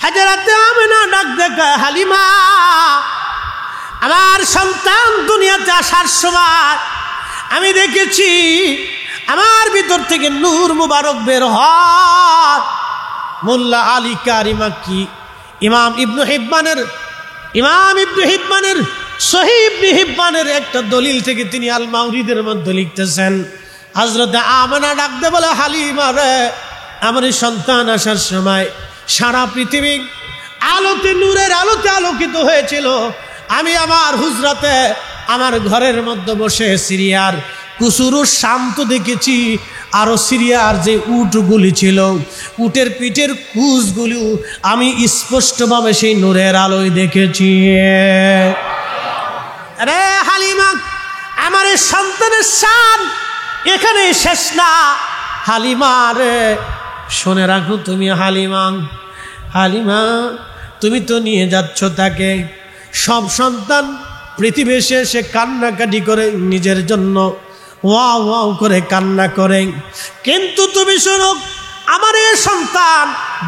হাজরাতে আমেনা ডাক দেখা, হালিমা আমার সন্তান দুনিয়াতে আসার সময় আমি দেখেছি আমার ভিতর থেকে নূর মুবারক বের হয়। মোল্লা আলী কারি মাক্কি ইমাম ইবনে হিব্বানের সহিহ ইবনে হিব্বানের একটা দলিল থেকে তিনি আল মাউরিদের মধ্যে লিখতেছেন, হযরতে আমেনা ডাক দে বলে, হালিমা রে, আমার সন্তান আসার সময় সারা পৃথিবী আলোতে, নূরের আলোতে আলোকিত হয়েছিল। আমি আমার হুজরাতে আমার ঘরের মধ্যে বসে সিরিয়ার কুসুরু শান্ত দেখেছি, আরো সিরিয়ার যে উটগুলি ছিল, উটের পিঠের কুচগুলো আমি স্পষ্টভাবে সেই নূরের আলোয় দেখেছি। আরে হালিমা, আমার এই সন্তানের শান এখানে শেষ না। হালিমা রে, শুনে রাখো তুমি হালিমা, তুমি তো নিয়ে যাচ্ছ তাকে। সব সন্তান পৃথিবী এসে কান্নাকাটি করে নিজের জন্য ওয়াও ওয়াও করে কান্না করে, কিন্তু তুমি শোনো, আমার এই সন্তান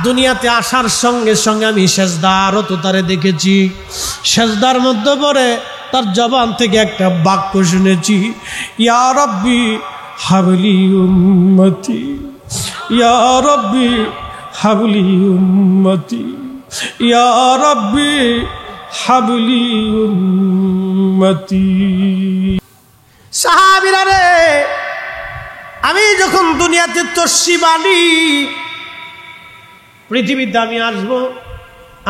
দুনিয়াতে আসার সঙ্গে সঙ্গে আমি সেজদারত তারে দেখেছি। সেজদার মধ্যে পড়ে তার জবান থেকে একটা বাক্য শুনেছি, ইয়া রাব্বি হাবলি উম্মতি, ইয়া রাব্বি হাবলি উম্মতি, ইয়া রাব্বি হাবলি উম্মতি। সাহাবীরা রে, আমি যখন দুনিয়াতে তশরিবানি, পৃথিবীতে আমি আসবো,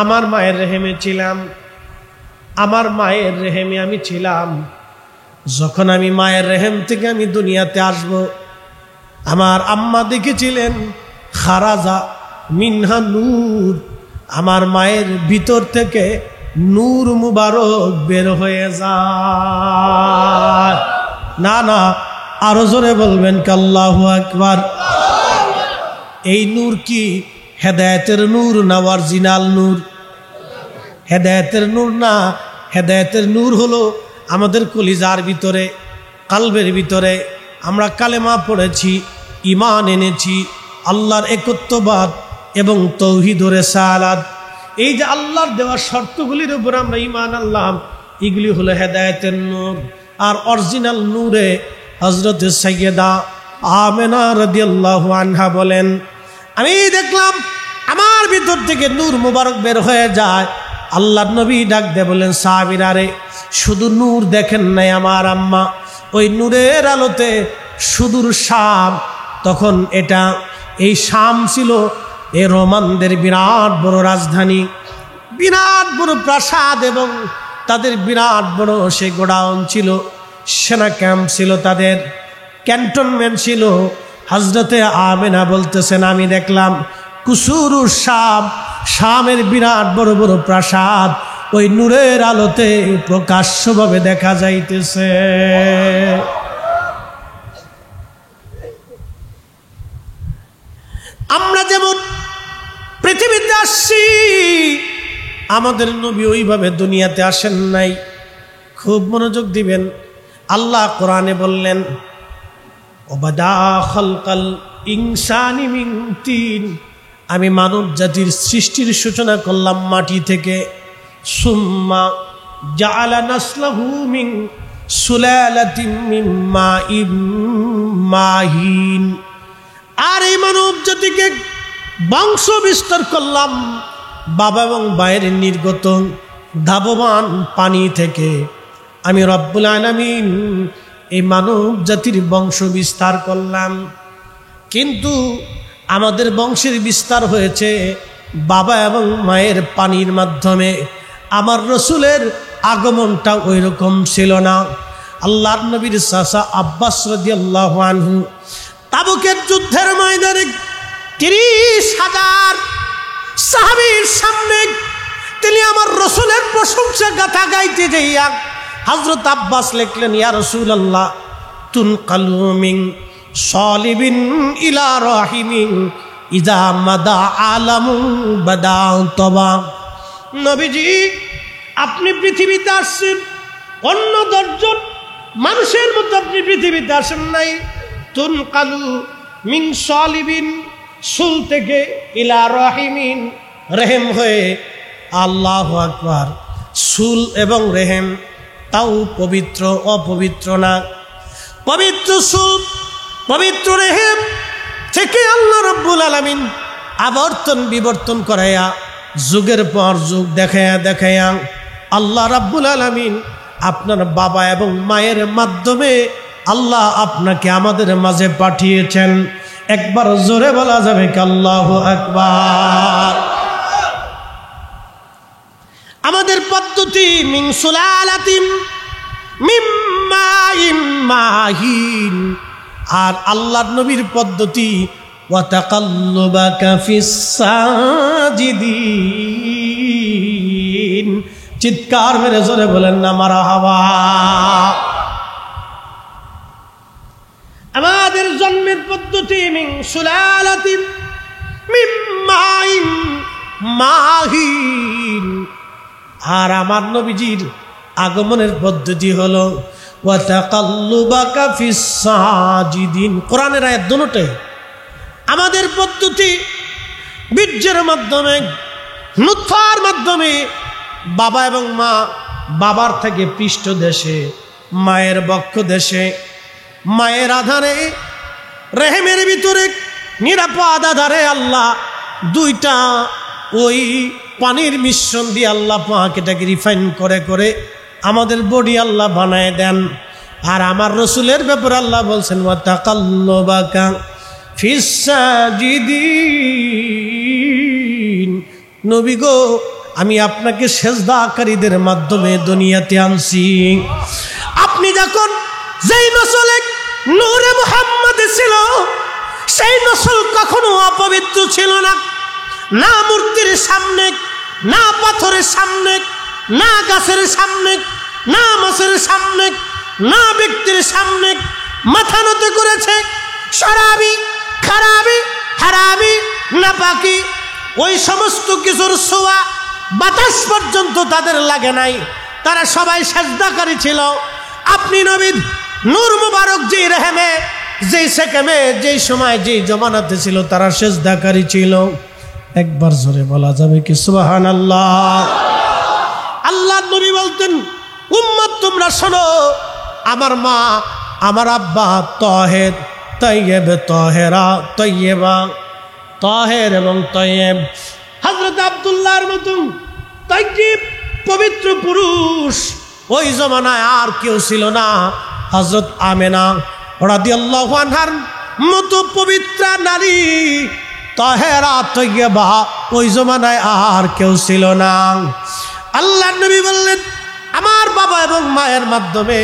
আমার মায়ের রেহেমে ছিলাম, আমার মায়ের রেহেমে আমি ছিলাম। যখন আমি মায়ের রেহেম থেকে আমি দুনিয়াতে আসব, আমার আম্মা দেখেছিলেন খারাজা মিনহা নূর, আমার মায়ের ভিতর থেকে নূর মুবারক বের হয়ে যায়। না না, আরো জোরে বলবেন আল্লাহু আকবার। এই নূর কি হেদায়েতের নূর না অরিজিনাল নূর? হেদায়েতের নূর না। হেদায়েতের নূর হলো আমাদের কলিজার ভিতরে, কালবের ভিতরে আমরা কালেমা পড়েছি, ঈমান এনেছি, আল্লাহর একত্ববাদ এবং তৌহিদ ও রিসালাত, এই যে আল্লাহর দেওয়া শর্তগুলির উপর আমরা ঈমান আনলাম, এগুলি হলো হেদায়েতের নূর। আর অরিজিনাল নূরে হযরত সাইয়্যেদা আমেনা রাদিয়াল্লাহু আনহা বলেন, আমি দেখলাম আমার ভিতর থেকে নূর মুবারক বের হয়ে যায়। আল্লাহর নবী ডাক দিয়ে বলেন, সাহাবীরা রে, শুধু নূর দেখেন নাই আমার আম্মা, ওই নূরের আলোতে সুদূর শাম, তখন এই শাম ছিল এই রোমানদের বিরাট বড় রাজধানী, বিরাট বড় প্রাসাদ এবং তাদের বিরাট বড় সে গোডাউন ছিল, সেনা ক্যাম্প ছিল, তাদের ক্যান্টনমেন্ট ছিল। হযরতে আমেনা বলতেছেন, আমি দেখলাম কুসুরু শাম, শামের বিরাট বড় বড় প্রাসাদ ওই নূরের আলোতে প্রকাশ্যভাবে দেখা যাইতেছে। আমরা যেমন পৃথিবীতে আসছি, আমাদের নবী ওইভাবে দুনিয়াতে আসেন নাই। খুব মনোযোগ দিবেন, আল্লাহ কোরআনে বললেন, ওবাদা খালকাল ইনসানি মিন তিন, আমি মানব জাতির সৃষ্টির সূচনা করলাম মাটি থেকে। সুম্মা জাআলা নাসলাহু মিন সুলালাতিন মিন মাইন মাহিন, আর এই মানব জাতিকে বংশ বিস্তার করলাম বাবা এবং মায়ের নির্গত ধাবমান পানি থেকে। আমি রব্বুল আলামিন এই মানব জাতির বংশ বিস্তার করলাম, কিন্তু আমাদের বংশের বিস্তার হয়েছে বাবা এবং মায়ের পানির মাধ্যমে। আমার রসুলের আগমনটা ওই রকম ছিল না। আল্লাহর নবীর চাচা আব্বাস রাদিয়াল্লাহু আনহু তাবুকের যুদ্ধের ময়দানে 30,000 সাহাবীর সামনে তিনি আমার রসুলের প্রশংসা গাথা গাইতে যাইয়া হযরত আব্বাস লিখলেন, ইয়া রাসূলুল্লাহ, তুনকালু মিন সালিবিন ইলা রাহিমিন ইযা মাদা আলামু বাদা তবা। নবীজি, আপনি পৃথিবীতে আসছেন, অন্য 10 জন মানুষের মতো আপনি পৃথিবীতে আসেন নাই। তুনকালু মিন সালিবিন, সুল থেকে, ইলা রাহিমিন, রেহেম হয়ে আল্লাহু আকবার। সুল এবং রেহেম তাও পবিত্র, অপবিত্র না। পবিত্র সুল, পবিত্র রেহেম থেকে আল্লাহ রাব্বুল আলামিন আবর্তন বিবর্তন করাইয়া যুগের পর যুগ দেখায়া দেখায়া আল্লাহ রাব্বুল আলামিন আপনার বাবা এবং মায়ের মাধ্যমে আল্লাহ আপনাকে আমাদের মাঝে পাঠিয়েছেন। একবার জোরে বলা যাবে কি আল্লাহু আকবার। আমাদের পদ্ধতি মিন সুলালাতিন মিন মাইন মাহিন, আর আল্লাহর নবীর পদ্ধতি ওয়া তাকাল্লুবাকা ফিস সাজিদিন। চিৎকার মেরে জোরে বলেন না মারহাবা। আমাদের জন্মের পদ্ধতি মিন সুলালাতিন মিন মাইন মাহিন, আর আমার নবীজির আগমনের পদ্ধতি হলো ওয়া তাকাল্লুবাকা ফিস সাজিদিন। কোরআনের আয়াত দুটোই। আমাদের পদ্ধতি বীর্যের মাধ্যমে, নুতফার মাধ্যমে বাবা এবং মা, বাবার থেকে পৃষ্ঠ দেশে, মায়ের বক্ষ দেশে, মায়ের আধারে রেহেমের ভিতরে নিরাপদ আধারে আল্লাহ দুইটা ওই পানির মিশ্রণ দিয়ে আল্লাহ পাক এটাকে রিফাইন করে করে আমাদের বডি আল্লাহ বানায় দেন। আর আমার রসুলের ব্যাপারে আল্লাহ বলছেন ওয়া তাকাল্লুবাকা ফিস সাজিদিন। নবী গো, আমি আপনাকে সেজদাকারীদের মাধ্যমে দুনিয়াতে আনছি। আপনি যখন যেই নসলে নূরে মুহাম্মদ ছিল, সেই নসল কখনো অপবিত্র ছিল না। না মূর্তির সামনে, না পাথরের সামনে, না গাছের সামনে, না মাছের সামনে, না ব্যক্তির সামনে মাথা নত করেছে। শরাবি, খারাবি, হারামি, নাপাকি ওই সমস্ত কিছুর ছোঁয়া বাতাস পর্যন্ত তাদের লাগে নাই। তারা সবাই সেজদাকারী ছিল। আপনি নবীর নূর মুবারক যেই রেহেমে, যেই সেকেমে, যেই সময়, যেই জমানাতে ছিল, তারা সেজদাকারী ছিল। একবার জোরে বলা যাবে কি সুবহানাল্লাহ। আল্লাহ নবী বলতেন, উম্মত তোমরা শোনো, আমার মা, আমার আব্বা তাহের, তাইয়েব, তাহেরা, তাইয়েবা, তাহের এবং তাইয়েব। হযরত আব্দুল্লাহর মতন তাইয়্যিব পবিত্র পুরুষ ওই জমানায় আর কেউ ছিল না। হযরত আমেনা রাদিয়াল্লাহু আনহার মতো পবিত্র নারী তাহেরা, তাইয়্যিবা ওই জমানায় আর কেউ ছিল না। আল্লাহর নবী বললেন, আমার বাবা এবং মায়ের মাধ্যমে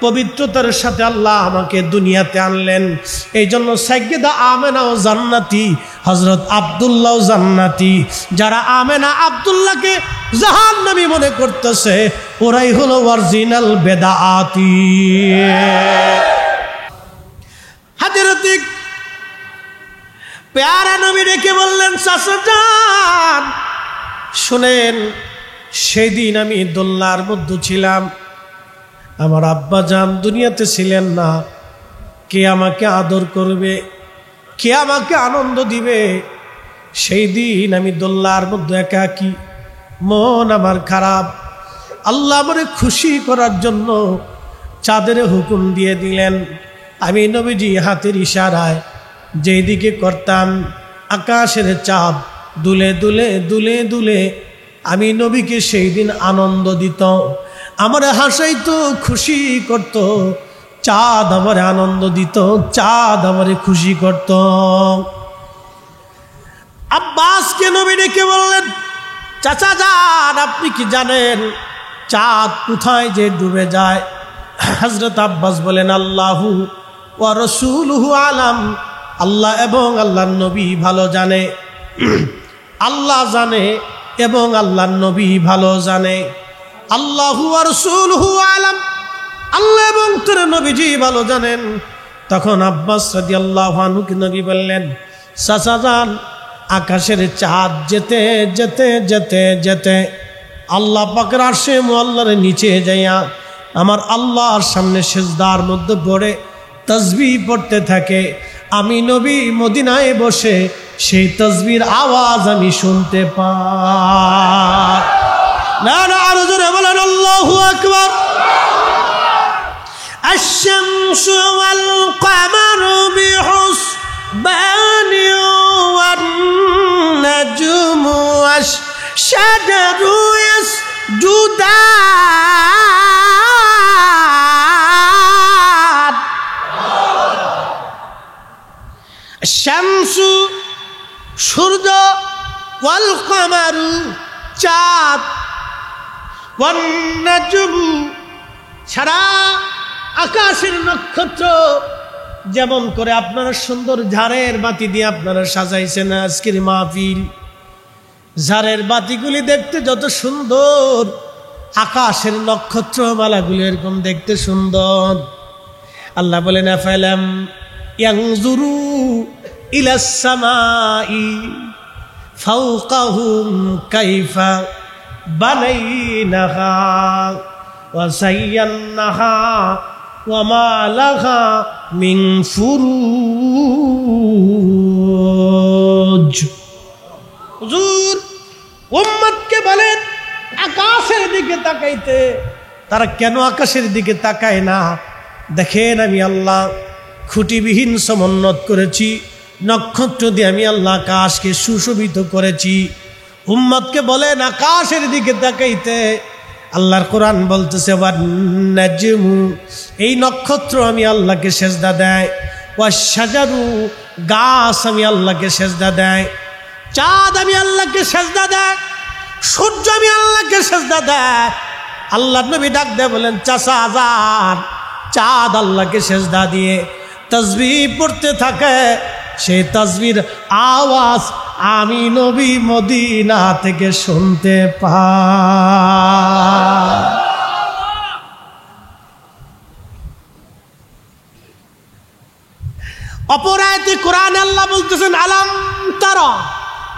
পবিত্রতার সাথে আল্লাহ আমাকে দুনিয়াতে আনলেন। এই জন্য সাইয়্যিদা আমেনাও জান্নাতি, হযরত আব্দুল্লাহও জান্নাতি। যারা আমেনা আব্দুল্লাহকে জাহান্নামী মনে করতেছে, ওরাই হলো অরিজিনাল বেদাআতি। হযরত প্যারা নবী রেখে বললেন, চাচা যান শুনেন, সেদিন আমি দোলনার মধ্যে ছিলাম, আমার আব্বা জান দুনিয়াতে ছিলেন না। কে আমাকে আদর করবে, কে আমাকে আনন্দ দিবে? সেই দিন আমি দোলনার মধ্যে একাকী, মন আমার খারাপ। আল্লাহ আমারে খুশি করার জন্য চাঁদের হুকুম দিয়ে দিলেন। আমি নবীজি হাতের ইশারায় যেই দিকে করতাম, আকাশের চাঁদ দুলে দুলে দুলে দুলে আমি নবীকে সেই দিন আনন্দ দিত। আমার হাসাইতো, খুশি করত। চাঁদ আমার আনন্দ দিত, চাঁদ আমারে খুশি করত। আব্বাসকে নবী ডেকে বললেন, চাচা যান আপনি কি জানেন চাঁদ কোথায় যে ডুবে যায়? হযরত আব্বাস বলেন, আল্লাহু ওয়া রাসূলুহু আলাম, আল্লাহ এবং আল্লাহর নবী ভালো জানে। আল্লাহ জানে এবং আল্লাহর নবী ভালো জানে। আল্লাহু ওয়া রাসূলুহু আলাম, আল্লাহ এবং তার নবীজি ভালো জানেন। তখন আব্বাস রাদিয়াল্লাহু আনহু নবী বললেন, চাচা যান আকাশের চাঁদ যেতে যেতে যেতে যেতে আল্লাহ পাকের আরশে মুআল্লার নিচে যাইয়া আমার আল্লাহর সামনে সিজদার মধ্যে পড়ে তাসবিহ পড়তে থাকে। আমি নবী মদিনায় বসে সেই তাসবির আওয়াজ আমি শুনতে পাই। না না, আরো জোরে বলেন আল্লাহু আকবার। الشمس والقمر بحسبان والنجم والشجر يسجدان الشمس সূর্য ওয়াল কমারু চাঁদ ওয়ান নাজমু সারা আকাশের নক্ষত্র। যেমন করে আপনারা সুন্দর ঝাড়ের বাতি দিয়ে আপনারা সাজাইছেন আজকের মাহফিল, ঝাড়ের বাতিগুলি দেখতে যত সুন্দর, আকাশের নক্ষত্রমালাগুলি এরকম দেখতে সুন্দর। আল্লাহ বলেন আফালাম ইয়ানজুরু ইলাস সামাই ফাওকাহুম কাইফা বানাইনাহা ওয়া যায়্যানাহা ওয়া মা লাহা মিন ফুরুজ। হুজুর উম্মতকে বলেন আকাশের দিকে তাকাইতে। তারা কেন আকাশের দিকে তাকায় না? দেখেন আমি আল্লাহ খুঁটিবিহীন সমুন্নত করেছি, নক্ষত্র দিয়ে আমি আল্লাহ আকাশকে সুশোভিত করেছি। উম্মতকে বলেন আকাশের দিকে তাকাইতে। আল্লাহর কোরআন বলতেছে ওয়ান নাজমু, এই নক্ষত্র আমি আল্লাহকে সেজদা দেয়। ওয়াশ শাজারু, গাছ আমি আল্লাহকে সেজদা দেয়। চাঁদ আমি আল্লাহকে সেজদা দেয়। সূর্য আমি আল্লাহকে সেজদা দেয়। আল্লাহর নবী ডাক দেয় বলেন চাচা আজান, চাঁদ আল্লাহকে সেজদা দিয়ে তাসবিহ পড়তে থাকে। সেই তাসবির আওয়াজ আমি নবী মদিনা থেকে শুনতে পাই। অপর আয়াতে কোরআনে আল্লাহ বলতেছেন আলাম তারা,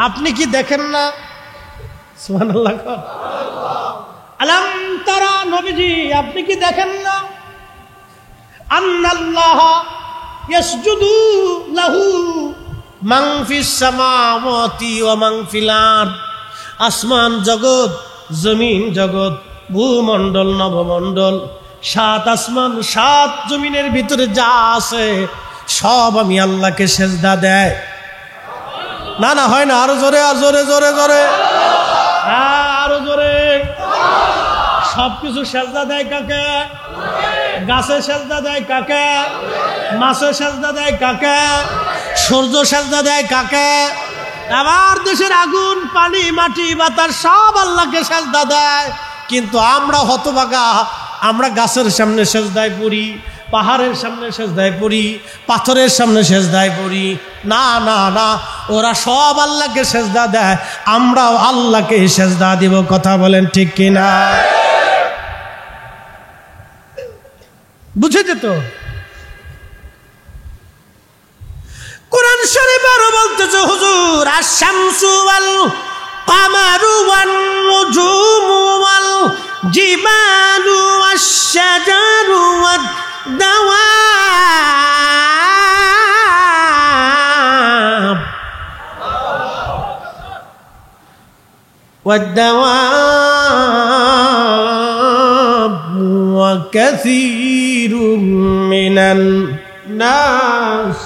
আপনি কি দেখেন না? সুবহানাল্লাহ। আলাম তারা, নবীজি আপনি কি দেখেন না? আন্নাল্লাহ ইয়াসজুদু লাহু মান ফিস সামাওয়াতি ওয়া মান ফিল আরদ, আসমান জগৎ, জমিন জগৎ, ভূমণ্ডল নভমণ্ডল, সাত আসমান সাত জমিনের ভিতরে যা আছে সব আমি আল্লাহকে সেজদা দেয়। না না হয় না, আরো জোরে, আর জোরে জোরে জোরে, আরো জোরে। সবকিছু সেজদা দেয় কাকে? গাছে সেজদা দেয় কাকে? মাছে সেজদা দেয় কাকে? সূর্য সেজদা দেয় কাকে? আবার দেশের আগুন, পানি, মাটি, বাতাস সব আল্লাহকে সেজদা দেয়। কিন্তু আমরা হতভাগা, আমরা গাছের সামনে সেজদায় পড়ি, পাহাড়ের সামনে সেজদায় পড়ি, পাথরের সামনে সেজদায় পড়ি। না না না, ওরা সব আল্লাহকে সেজদা দেয়, আমরাও আল্লাহকে সেজদা দিব। কথা বলেন ঠিক কিনা? বুঝেছে তো? কোরআন শরীফ আরো বলতেছে হুজুর আশ-শামসু ওয়াল কামারু ওয়ান নুজুমু ওয়াল জিবালু ওয়াশ-শাজারু ওয়াদ-দাওয়াব ওয়া কাসীরুম মিনান নাস।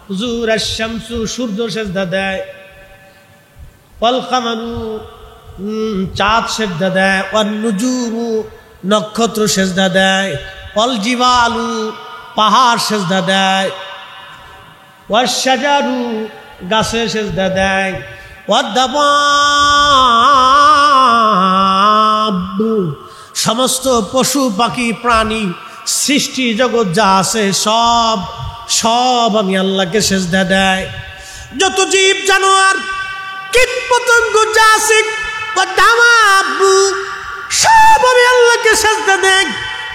হুজুর আশ-শামসু, সূর্য সেজদা দেয়। ওয়াল কামারু, চাঁদ সেজদা দেয়। ওয়ান নুজুমু, নক্ষত্র সেজদা দেয়। ওয়াল জিবালু, পাহাড় সেজদা দেয়। ওয়াশ শাজারু, গাছে সেজদা দেয়। ওয়াদ-দাওয়াব, সমস্ত পশু পাখি প্রাণী সৃষ্টি জগৎ যা আছে সব সব আমি আল্লাহকে সেজদা দেয়। যত জীব জানোয়ার কীট পতঙ্গ যা আছে সব আমি আল্লাহকে সেজদা দেয়।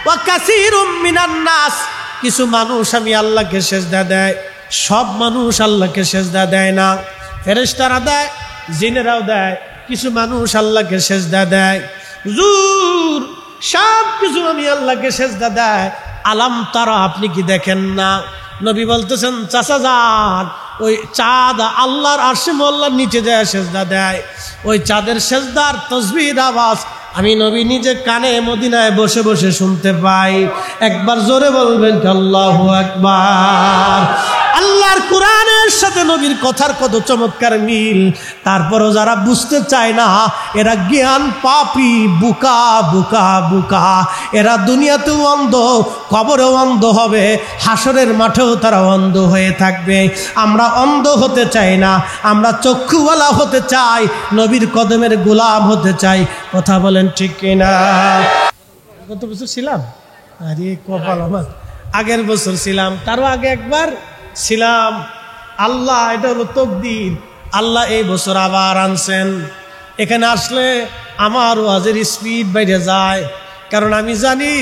ওয়া কাসীরুম মিনান নাস, কিছু মানুষ আমি আল্লাহকে সেজদা দেয়। সব মানুষ আল্লাহকে সেজদা দেয় না, ফেরেশতারা দেয়, জিনেরাও দেয়। কিছু মানুষ আল্লাহকে সেজদা দেয়। হুজুর সব কিছু আমি আল্লাহকে সেজদা দেয়। আলাম তারা, আপনি কি দেখেন না? নবী বলতেছেন চাচা যান, ওই চাঁদ আল্লাহর আরশে মোল্লার নিচে যায় সেজদা দেয়, ওই চাঁদের সেজদার তসবির আওয়াজ আমি নবী নিজে কানে মদিনায় বসে বসে শুনতে পাই। একবার জোরে বলবেন আল্লাহু আকবার। আল্লাহর কোরআনের সাথে নবীর কথার কত চমৎকার মিল। তারপরও যারা বুঝতে চায় না এরা জ্ঞান পাপী, বুকা বুকা বুকা। এরা দুনিয়াতেও অন্ধ, কবরেও অন্ধ হবে, হাসরের মাঠেও তারা অন্ধ হয়ে থাকবে। আমরা অন্ধ হতে চাই না, আমরা চক্ষুওয়ালা হতে চাই, নবীর কদমের গোলাম হতে চাই। কথা বলেন ঠিক কিনা? গত বছর ছিলাম, আরে কপাল আমার, আগের বছর ছিলাম, তারও আগে একবার ছিলাম। আল্লাহ, এটা হলো তকদির। আল্লাহ এই বছর আবার আনছেন। এখানে আসলে আমার ওয়াজের স্পিড বাইরে যায়, কারণ আমি জানি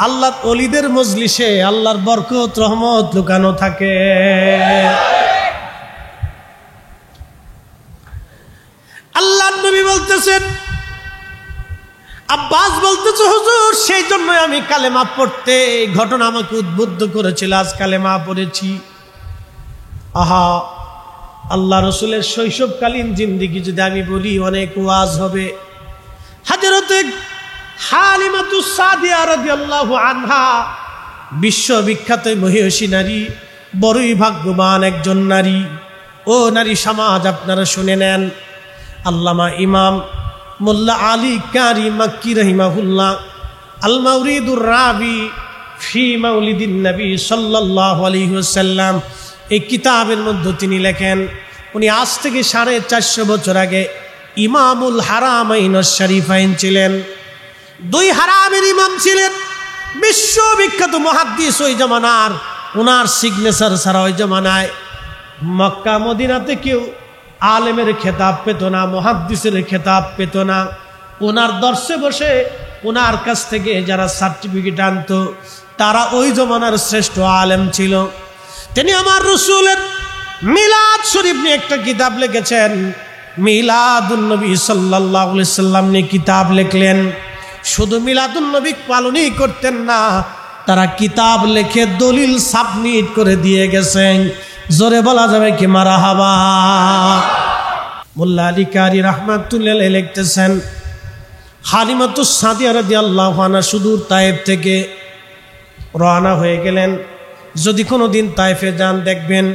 আল্লাহর ওলিদের মজলিসে আল্লাহর বরকত রহমত লুকানো থাকে। আল্লাহর নবী বলতেছেন, আব্বাস বলতেছে হুজুর সেই জন্য আমি কালেমা পড়তে, এই ঘটনা আমাকে উদ্বুদ্ধ করেছিল, আজ কালেমা পড়েছি। আহা, আল্লাহ রসুলের শৈশবকালীন জিন্দিগি যদি আমি বলি অনেক ওয়াজ হবে। হযরতে হালিমাতুস সাদিয়া রাদিয়াল্লাহু আনহা বিশ্ববিখ্যাত মহিষী নারী, বড়ই ভাগ্যবান একজন নারী। ও নারী সমাজ, আপনারা শুনে নেন। আল্লামা ইমাম মোল্লা আলী কারি মাক্কি রহিমাহুল্লাহ আল মাওরিদুর রাবি ফি মাউলিদিন নবী সাল্লাল্লাহু আলাইহি ওয়াসাল্লাম, এই কিতাবের মধ্যে তিনি লেখেন, উনি আজ থেকে 450 বছর আগে ইমামুল হারামাইন শরীফাইন ছিলেন। দুই হারামের ইমাম ছিলেন, বিশ্ববিখ্যাত মুহাদ্দিস ওই জামানার। ওনার সিগনেচার ছাড়া ওই জামানায় মক্কা মদিনাতে কেউ আলেমের খেতাব পেত না, মুহাদ্দিসের খেতাব পেত না। ওনার দর্শে বসে ওনার কাছ থেকে যারা সার্টিফিকেট আনতো তারা ওই জমানার শ্রেষ্ঠ আলেম ছিল। তিনি আমার রসুলের মিলাদ শরীফ নিয়ে একটা কিতাব লিখেছেন, মিলাদুন নবী সাল্লাল্লাহু আলাইহি সাল্লাম নিয়ে কিতাব লিখলেন। শুধু মিলাদুন নবী পালনই করতেন না, তারা কিতাব লিখে দলিল সাবমিট করে দিয়ে গেছেন। জোরে বলা যাবে কি মারহাবা? মোল্লা আলী কারি রাহমাতুল্লাহ আলাইহি লিখতেছেন, হালিমাতুস সাদিয়া রাদিয়াল্লাহু আনহা সুদূর তায়েফ থেকে রওনা হয়ে গেলেন। যদি কোনো দিন তায়েফে যান দেখবেন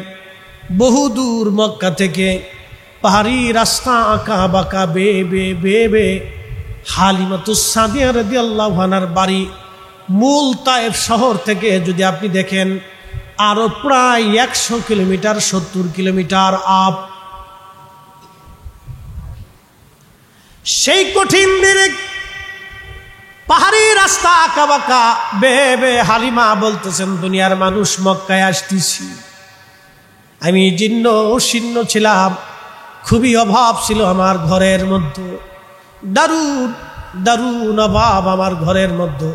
বহুদূর মক্কা থেকে পাহাড়ি রাস্তা আঁকা বাঁকা বেয়ে বেয়ে বেয়ে বেয়ে হালিমাতুস সাদিয়া রাদিয়াল্লাহু আনহার বাড়ি। মূল তায়েফ শহর থেকে যদি আপনি দেখেন আরো প্রায় 100 কিলোমিটার, 70 কিলোমিটার আপ। সেই কঠিন দিনে পাহাড়ি রাস্তা আঁকা বাঁকা বেয়ে বেয়ে হালিমা বলতেছেন, দুনিয়ার মানুষ মক্কায় আসতেছি। আমি জীর্ণ শীর্ণ ছিলাম, খুবই অভাব ছিল আমার ঘরের মধ্যে, দারুণ দারুণ অভাব আমার ঘরের মধ্যে,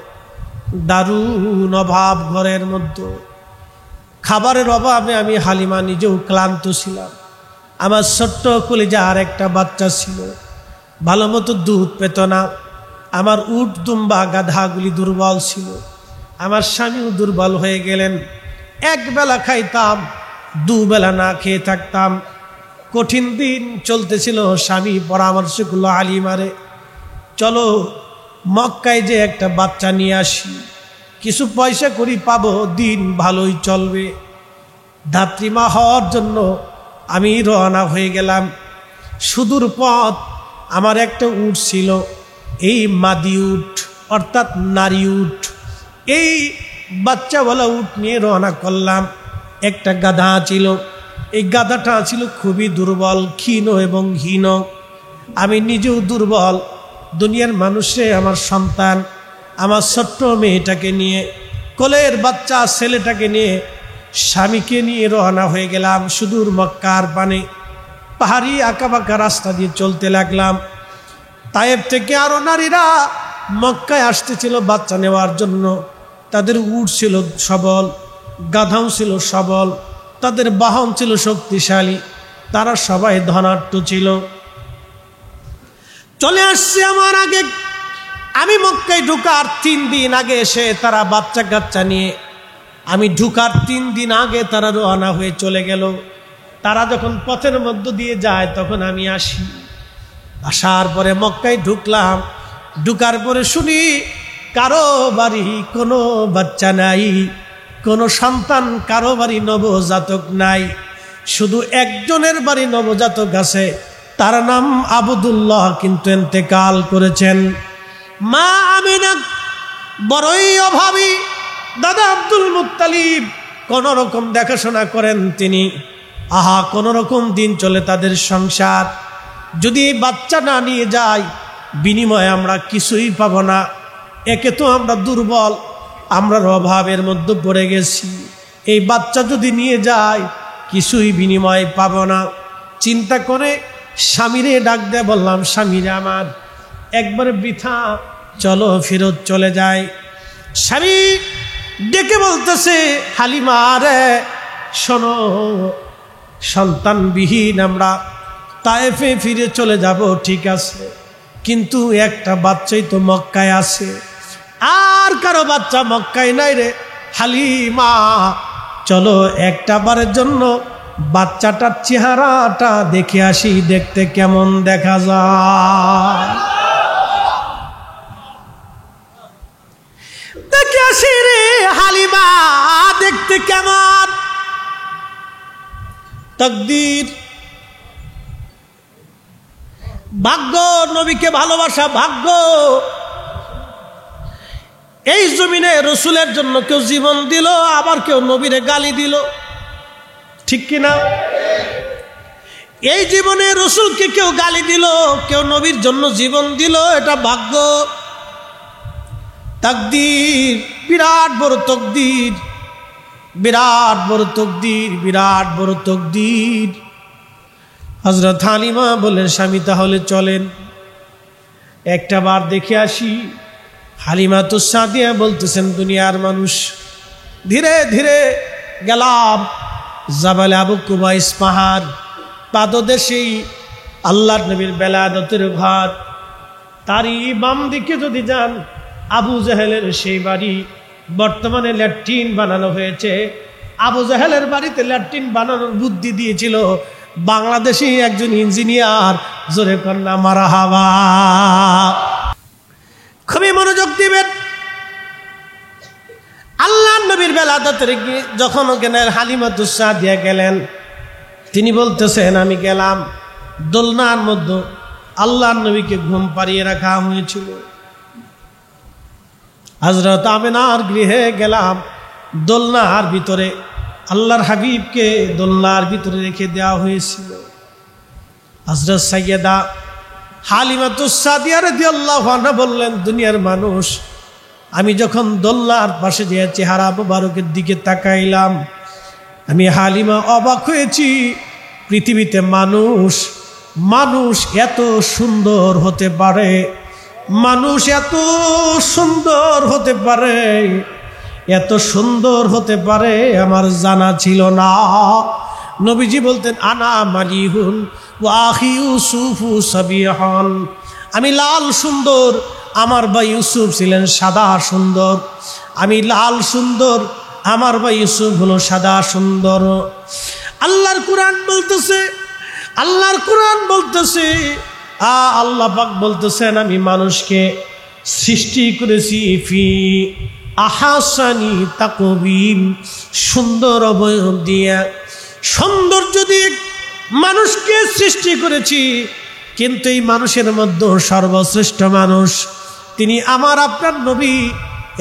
দারুণ অভাব ঘরের মধ্যে। খাবারের অভাবে আমি হালিমা নিজেও ক্লান্ত ছিলাম। আমার ছোট্ট কলিজার একটা বাচ্চা ছিল, ভালো মতো দুধ পেত না। আমার উট দুম্বা গাধাগুলি দুর্বল ছিল, আমার স্বামীও দুর্বল হয়ে গেলেন। একবেলা খাইতাম, দুবেলা না খেয়ে থাকতাম। কঠিন দিন চলতেছিল। স্বামী পরামর্শ করলো, হালিমারে চলো মক্কায় যে একটা বাচ্চা নিয়ে আসি, কিছু পয়সা করি পাবো, দিন ভালোই চলবে। ধাত্রীমা হওয়ার জন্য আমি রওনা হয়ে গেলাম। সুদূর পথ আমার একটা উট ছিল, এই মাদি উট অর্থাৎ নারী উট। এই বাচ্চাওয়ালা উট নিয়ে রওনা করলাম। একটা গাধা ছিল, এই গাধাটা ছিল খুবই দুর্বল, ক্ষীণ এবং হীন। আমি নিজেও দুর্বল। দুনিয়ার মানুষে আমার সন্তান, আমার ছোট্ট মেয়েটাকে নিয়ে, কোলের বাচ্চা ছেলেটাকে নিয়ে, স্বামীকে নিয়ে রওনা হয়ে গেলাম সুদূর মক্কার পানে। পাহাড়ি আঁকাবাঁকা রাস্তা দিয়ে চলতে লাগলাম। তায়েফ থেকে আরো নারীরা মক্কায় আসতেছিল বাচ্চা নেওয়ার জন্য। তাদের উট ছিল সবল, গাধাও ছিল সবল, তাদের বাহন ছিল শক্তিশালী, তারা সবাই ধনাঢ্য ছিল। চলে আসছে আমার আগে। আমি মক্কায় ঢোকার 3 দিন আগে এসে তারা বাচ্চা কাচ্চা নিয়ে আমি ঢুকার 3 দিন আগে তারা রওনা হয়ে চলে গেল। তারা যখন পথের মধ্য দিয়ে যায় তখন আমি আসি। আসার পরে মক্কায় ঢুকলাম। ঢুকার পরে শুনি কারো বাড়ি কোনো বাচ্চা নাই, কোনো সন্তান, কারো বাড়ি নবজাতক নাই। শুধু একজনের বাড়ি নবজাতক আছে, তার নাম আবদুল্লাহ, কিন্তু ইন্তেকাল করেছেন। মা আমিনা বড়ই অভাবী। দাদা আব্দুল মুত্তালিব কোন রকম দেখাশোনা করেন তিনি। আহা, কোন রকম দিন চলে তাদের সংসার। যদি এই বাচ্চা না নিয়ে যায়, বিনিময়ে আমরা কিছুই পাব না। একে তো আমরা দুর্বল, আমরা অভাবের মধ্যে পড়ে গেছি। এই বাচ্চা যদি নিয়ে যায়, কিছুই বিনিময়ে পাব না। চিন্তা করে স্বামীরে ডাক দিয়ে বললাম, স্বামীরে আমার, একবার বৃথা চলো ফেরত চলে যায়। স্বামী ডেকে বলতেছে, হালিমা রে শোনো, সন্তানবিহীন আমরা তায়েফে ফিরে চলে যাব, ঠিক আছে, কিন্তু একটা বাচ্চাই তো মক্কায় আছে, আর কারো বাচ্চা মক্কায় নাই রে। হালিমা চলো একটা বারের জন্য বাচ্চাটার চেহারাটা দেখে আসি, দেখতে কেমন দেখা যায়। দেখে আসি রে হালিমা, দেখতে কেমন। তাকদীর, ভাগ্য, নবীকে ভালোবাসা ভাগ্য। এই জমিনে রসুলের জন্য কেউ জীবন দিল, আবার কেউ নবীরে গালি দিল, ঠিক কিনা? এই জীবনে রসুলকে কেউ গালি দিল, কেউ নবীর জন্য জীবন দিল, এটা ভাগ্য। তাকদীর, বিরাট বড় তকদীর, বিরাট বড় তকদীর, বিরাট বড় তকদীর। হযরত হালিমা বলেন, স্বামী তাহলে চলেন একটা বার দেখে আসি। হালিমা তো সাদিয়া বলতেছেন, দুনিয়ার মানুষ। ধীরে ধীরে গেলাম জাবালে আবু কুবাইস পাহাড়, পাদদেশেই আল্লাহর নবীর বেলাদতের ঘর। তারই বাম দিকে যদি যান, আবু জাহেলের সেই বাড়ি। বর্তমানে ল্যাট্রিন বানানো হয়েছে। আবু জাহেলের বাড়িতে ল্যাট্রিন বানানোর বুদ্ধি দিয়েছিল বাংলাদেশি একজন ইঞ্জিনিয়ার। জোরে কন্যা মারহাবা। খুবই মনোযোগ দিবেন। আল্লাহর নবীর বেলাদতের যখন গেলেন, হালিমাতুস সাদিয়া গেলেন, তিনি বলতেছেন, আমি গেলাম দোলনার মধ্যে, আল্লাহর নবীকে ঘুম পাড়িয়ে রাখা হয়েছিল। হযরত আমিনার গৃহে গেলাম, দোলনার ভিতরে আল্লাহর হাবিবকে দোলনার ভিতরে রেখে দেওয়া হয়েছিল। হযরত সাইয়্যেদা হালিমাতুস সাদিয়া রাদিয়াল্লাহু আনহা বললেন, দুনিয়ার মানুষ, আমি যখন দোলনার পাশে যে চেহারা মুবারকের দিকে তাকাইলাম, আমি হালিমা অবাক হয়েছি। পৃথিবীতে মানুষ এত সুন্দর হতে পারে, মানুষ এত সুন্দর হতে পারে, এত সুন্দর হতে পারে আমার জানা ছিল না। নবীজি বলতেন, আনা মালিহুন ওয়া আখি ইউসুফু সাবিহান। আমি লাল সুন্দর, আমার ভাই ইউসুফ ছিলেন সাদা সুন্দর। আমি লাল সুন্দর, আমার ভাই ইউসুফ হলো সাদা সুন্দর। আল্লাহর কোরআন বলতেছে, আল্লাহর কোরআন বলতেছে, আল্লাহ পাক বলতেছেন, আমি মানুষকে সৃষ্টি করেছি ফি আহাসানি তাকবীম, সুন্দর অবয়ব দিয়ে। সৌন্দর্য দিয়ে মানুষকে সৃষ্টি করেছি, কিন্তু এই মানুষের মধ্যে সর্বশ্রেষ্ঠ মানুষ তিনি আমার আপনার নবী।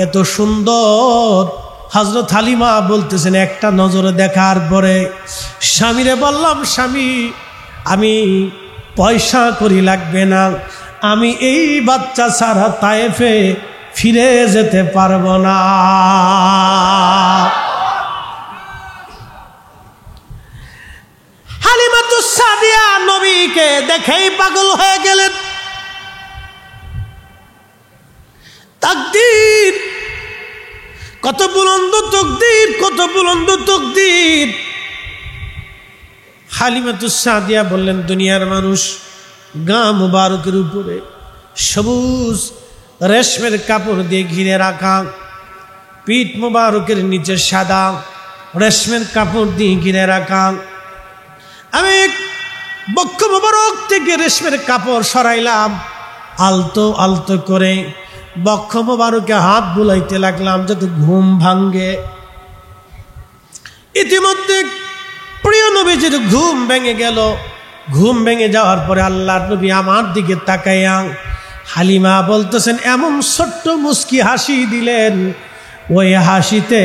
এত সুন্দর। হযরত হালিমা বলতেছেন, একটা নজরে দেখার পরে স্বামীরে বললাম, স্বামী আমি পয়সা করি লাগবে না, আমি এই বাচ্চা ছাড়া তায়েফে ফিরে যেতে পারবো না। হালিমাতুস সাদিয়া নবীকে দেখেই পাগল হয়ে গেলেন। তাকদীর, কত বুলন্দ তাকদীর, কত বুলন্দ তাকদীর। হালিমাতুস সাদিয়া বললেন, দুনিয়ার মানুষ, গা মুবারকের উপরে সবুজ রেশমের কাপড় দিয়ে ঘিরে রাখা, পিঠ মুবারকের নিচে সাদা রেশমের কাপড় দিয়ে ঘিরে রাখা। আমি বক্ষ মুবারক থেকে রেশমের কাপড় সরাইলাম, আলতো আলতো করে বক্ষ মুবারকে হাত বুলাইতে লাগলাম যাতে ঘুম ভাঙ্গে। ইতিমধ্যে প্রিয় নবীজির ঘুম ভেঙে গেল। ঘুম ভেঙে যাওয়ার পরে আল্লাহর নবী আমার দিকে তাকাইয়া হালিমা বলতেছেন, এমন ছোট্ট মুস্কি হাসি দিলেন, ওই হাসিতে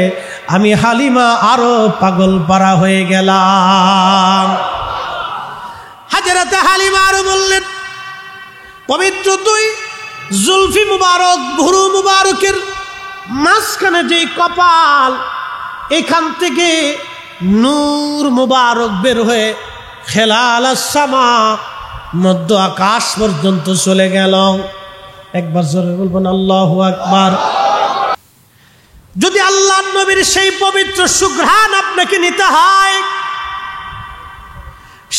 আমি হালিমা আরো পাগল পারা হয়ে গেলাম। হাজরাতে হালিমা আরো বললেন, পবিত্র দুই জুলফি মুবারক, ভুরু মুবারকের মাঝখানে যে কপাল, এখান থেকে নূর মুবারক বের হয়ে খেলাল সামা, মধ্য আকাশ পর্যন্ত চলে গেল। একবার জোরে বলবেন আল্লাহু আকবার। যদি আল্লাহর নবীর সেই পবিত্র সুঘ্রাণ আপনাকে নিতে হয়,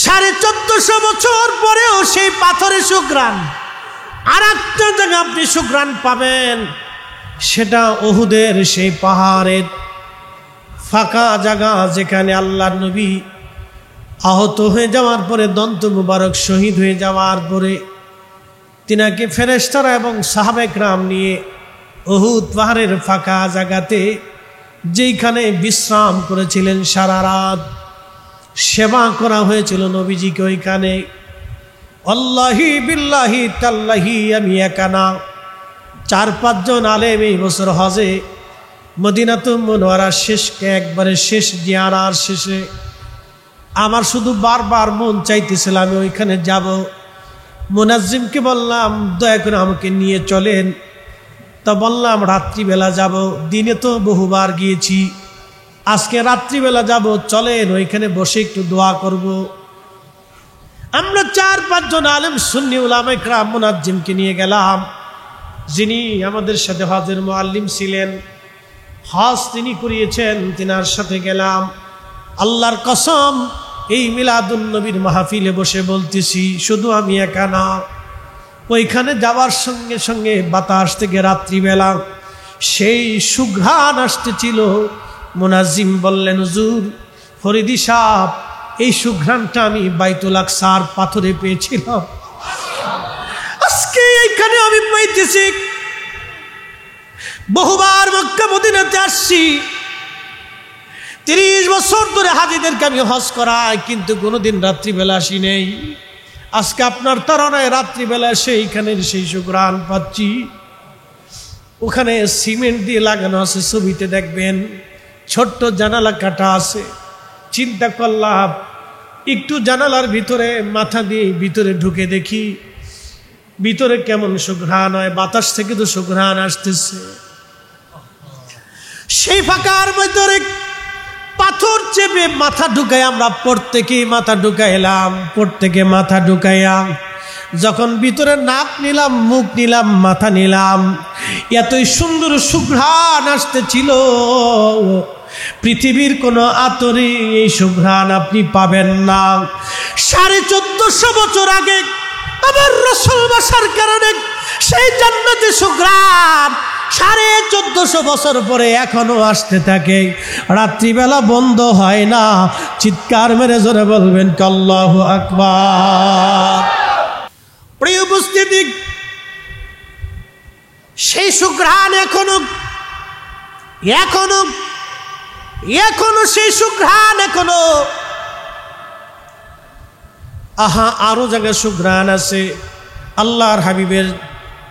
1450 বছর পরেও সেই পাথরের সুঘ্রাণ, আর একটা জায়গা আপনি সুঘ্রাণ পাবেন, সেটা উহুদের সেই পাহাড়ের ফাঁকা জায়গা, যেখানে আল্লাহর নবী আহত হয়ে যাওয়ার পরে, দন্ত মুবারক শহীদ হয়ে যাওয়ার পরে তিনাকে ফেরেশতারা এবং সাহাবে کرام নিয়ে উহুদ পাহাড়ের ফাঁকা জায়গাতে, যেইখানে বিশ্রাম করেছিলেন সারা রাত, সেবা করা হয়েছিল নবীজিকে ওইখানে। আল্লাহি বিল্লাহি তাল্লাহি আমি একা না, 4-5 জন আলেম এই বছর হজে মদিনাতুল মুনাওয়ারার শেষকে একবারে শেষ জিয়ারার শেষে আমার শুধু বারবার মন চাইতেছিল আমি ওইখানে যাব। মুনাজ্জিমকে বললাম, দয়া করে আমাকে নিয়ে চলেন। তা বললাম রাত্রিবেলা যাব, দিনে তো বহুবার গিয়েছি, আজকে রাত্রিবেলা যাব, চলেন ওইখানে বসে একটু দোয়া করব। আমরা 4-5 জন আলেম সুন্নি উলামায়ে کرام মুনাজ্জিমকে নিয়ে গেলাম, যিনি আমাদের সাথে হজের মুআল্লিম ছিলেন, হজ তিনি করিয়েছেন, তিনার সাথে গেলাম। আল্লাহর কসম, এই মিলাদুন নবীর মাহফিলে বসে বলতেছি, শুধু আমি একা না, ওইখানে যাওয়ার সঙ্গে সঙ্গে বাতাস থেকে রাত্রিবেলা সেই সুঘ্রাণ আসতেছিল। মুনাজ্জিম বললেন, হুজুর, ফরিদি সাহেব, এই সুঘ্রাণটা আমি বাইতুল আকসার পাথরে পেয়েছিলাম, আজকে এইখানে আমি পাইতেছি। বহুবার মক্কা মদিনাতে আসছি, 30 বছর ধরে হাজীদেরকে আমি হজ করাই, কিন্তু কোনোদিন রাত্রিবেলা আসি নেই। আজকে আপনার তাড়নায় রাত্রিবেলা সেইখানের সেই সুঘ্রাণ পাচ্ছি। ওখানে সিমেন্ট দিয়ে লাগানো আছে, ছবিতে দেখবেন, ছোট্ট জানালা কাটা আছে। চিন্তা করলাম, একটু জানালার ভিতরে মাথা দিয়ে ভিতরে ঢুকে দেখি ভিতরে কেমন সুঘ্রাণ হয়, বাতাস থেকে তো সুঘ্রাণ আসতেছে। সেই ফাঁকার ভিতরে পাথর চেপে মাথা ঢুকাই, আমরা প্রত্যেকেই মাথা ঢুকাইলাম, প্রত্যেকে মাথা ঢুকাইয়া যখন ভিতরে নাক নিলাম, মুখ নিলাম, মাথা নিলাম, এতই সুন্দর সুঘ্রাণ আসতেছিল, পৃথিবীর কোনো আতরে এই সুঘ্রাণ আপনি পাবেন না। 1450 বছর আগে আমার রাসূল বাসার কারণে সেই জান্নাতে সুঘ্রাণ 1450 বছর পরে এখনো আসতে থাকে, রাত্রিবেলা বন্ধ হয় না। চিৎকার মেরে জোরে বলবেন আল্লাহু আকবার। প্রিয় উপস্থিতি, সেই সুঘ্রাণ এখনো সেই সুঘ্রাণ এখনো। আহা, আরো জায়গায় সুঘ্রাণ আছে। আল্লাহর হাবিবের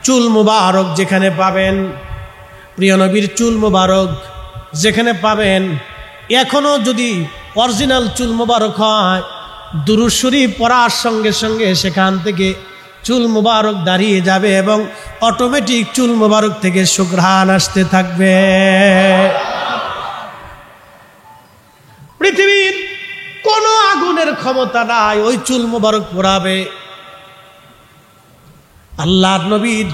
চুল মুবারক যেখানে পাবেন, প্রিয় নবীর চুল মুবারক যেখানে পাবেন, এখনো যদি অরিজিনাল চুল মুবারক হয়, দুরূদ শরীফ পড়ার সঙ্গে সঙ্গে সেখান থেকে চুল মুবারক দাঁড়িয়ে যাবে এবং অটোমেটিক চুল মুবারক থেকে সুঘ্রাণ আসতে থাকবে। পৃথিবীর কোনো আগুনের ক্ষমতা নাই ওই চুল মুবারক পোড়াবে। আল্লাহর নবীর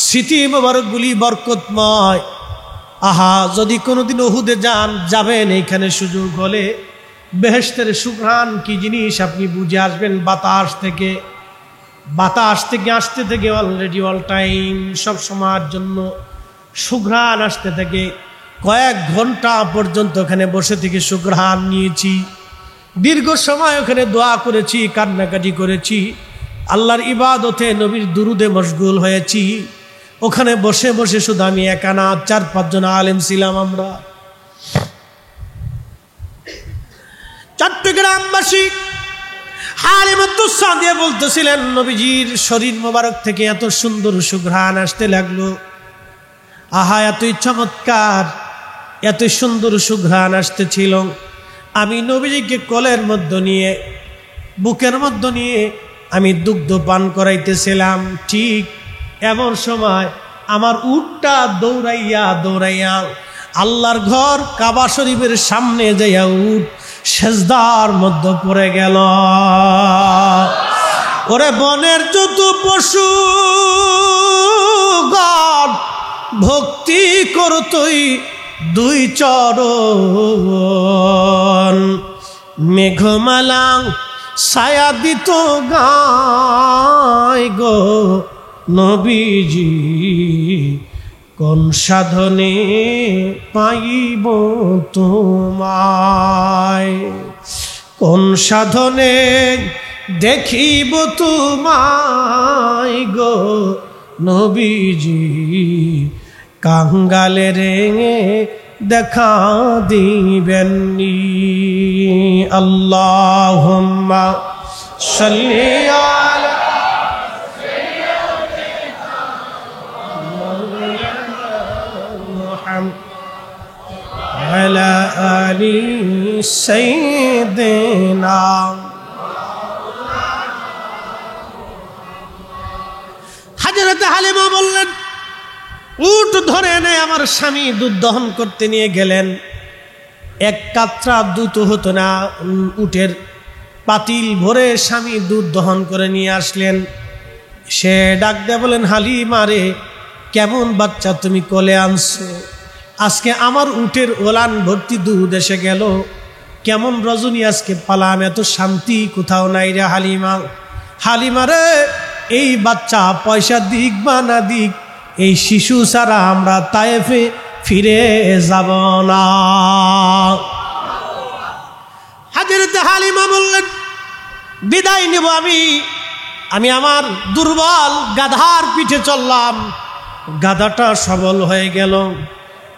স্মৃতি মুবারকগুলি বরকতময়। আহা, যদি কোনোদিন উহুদে যাবেন, এইখানে সুযোগ হলে বেহেশতের সুঘ্রাণ কি জিনিস আপনি বুঝে আসবেন। বাতাস থেকে আসতে থেকে অলরেডি অল টাইম, সব সময়ের জন্য সুঘ্রাণ আসতে থাকে। কয়েক ঘন্টা পর্যন্ত ওখানে বসে থেকে সুঘ্রাণ নিয়েছি, দীর্ঘ সময় ওখানে দোয়া করেছি, কান্নাকাটি করেছি, আল্লাহর ইবাদতে নবীর দুরুদে মশগুল হয়েছি। ওখানে বসে বসে শুধু আমি একা না, 4-5 জন আলেম ছিলাম আমরা। চট্টগ্রামবাসী হালিমাতুস সাদিয়া বলতেছিলেন, নবীজির শরীর মোবারক থেকে এত সুন্দর সুঘ্রাণ আসতে লাগলো। আহা, এতই চমৎকার, এত সুন্দর সুঘ্রাণ আসতেছিল। আমি নবীজিকে কোলের মধ্যে নিয়ে, বুকের মধ্যে নিয়ে আমি দুগ্ধ পান করাইতেছিলাম। ঠিক এমন সময় আমার উটটা দৌড়াইয়া দৌড়াইয়া আল্লাহর ঘর কাবা শরীফের সামনে যাইয়া উট সেজদার মধ্যে পড়ে গেল। ওরে বনের যত পশু গণ ভক্তি করতই 2 চরণ, মেঘমালাং ছায়া দিত গায় গো নবীজি, কোন সাধনে পাইব তোমায়, কোন সাধনে দেখিব তোমায় গো নবীজি, কাঙ্গালে রেঙে দেখা দিবেননি। আল্লাহুম্মা সাল্লি আলা আলা আলি সাইয়্যিদিনা। হযরত হালিমা বললেন, উট ধরে এনে আমার স্বামী দুধ দহন করতে নিয়ে গেলেন। 1 কাতরা দুধ হতো না, উটের পাতিল ভরে স্বামী দুধ দহন করে নিয়ে আসলেন। সে ডাক দিয়ে বলেন, হালিমা রে, কেমন বাচ্চা তুমি কোলে আনছো, আজকে আমার উটের ওলান ভর্তি দুধ এসে গেল, কেমন রজনী আজকে পালাম, এত শান্তি কোথাও নাই রে হালিমা। হালিমা রে, এই বাচ্চা পয়সা দিক বা না দিক, এই শিশু ছাড়া আমরা তায়েফে ফিরে যাব না। হযরত হালিমা বললেন, বিদায় নেব আমি আমার দুর্বল গাধার পিঠে চললাম, গাধাটা সবল হয়ে গেল,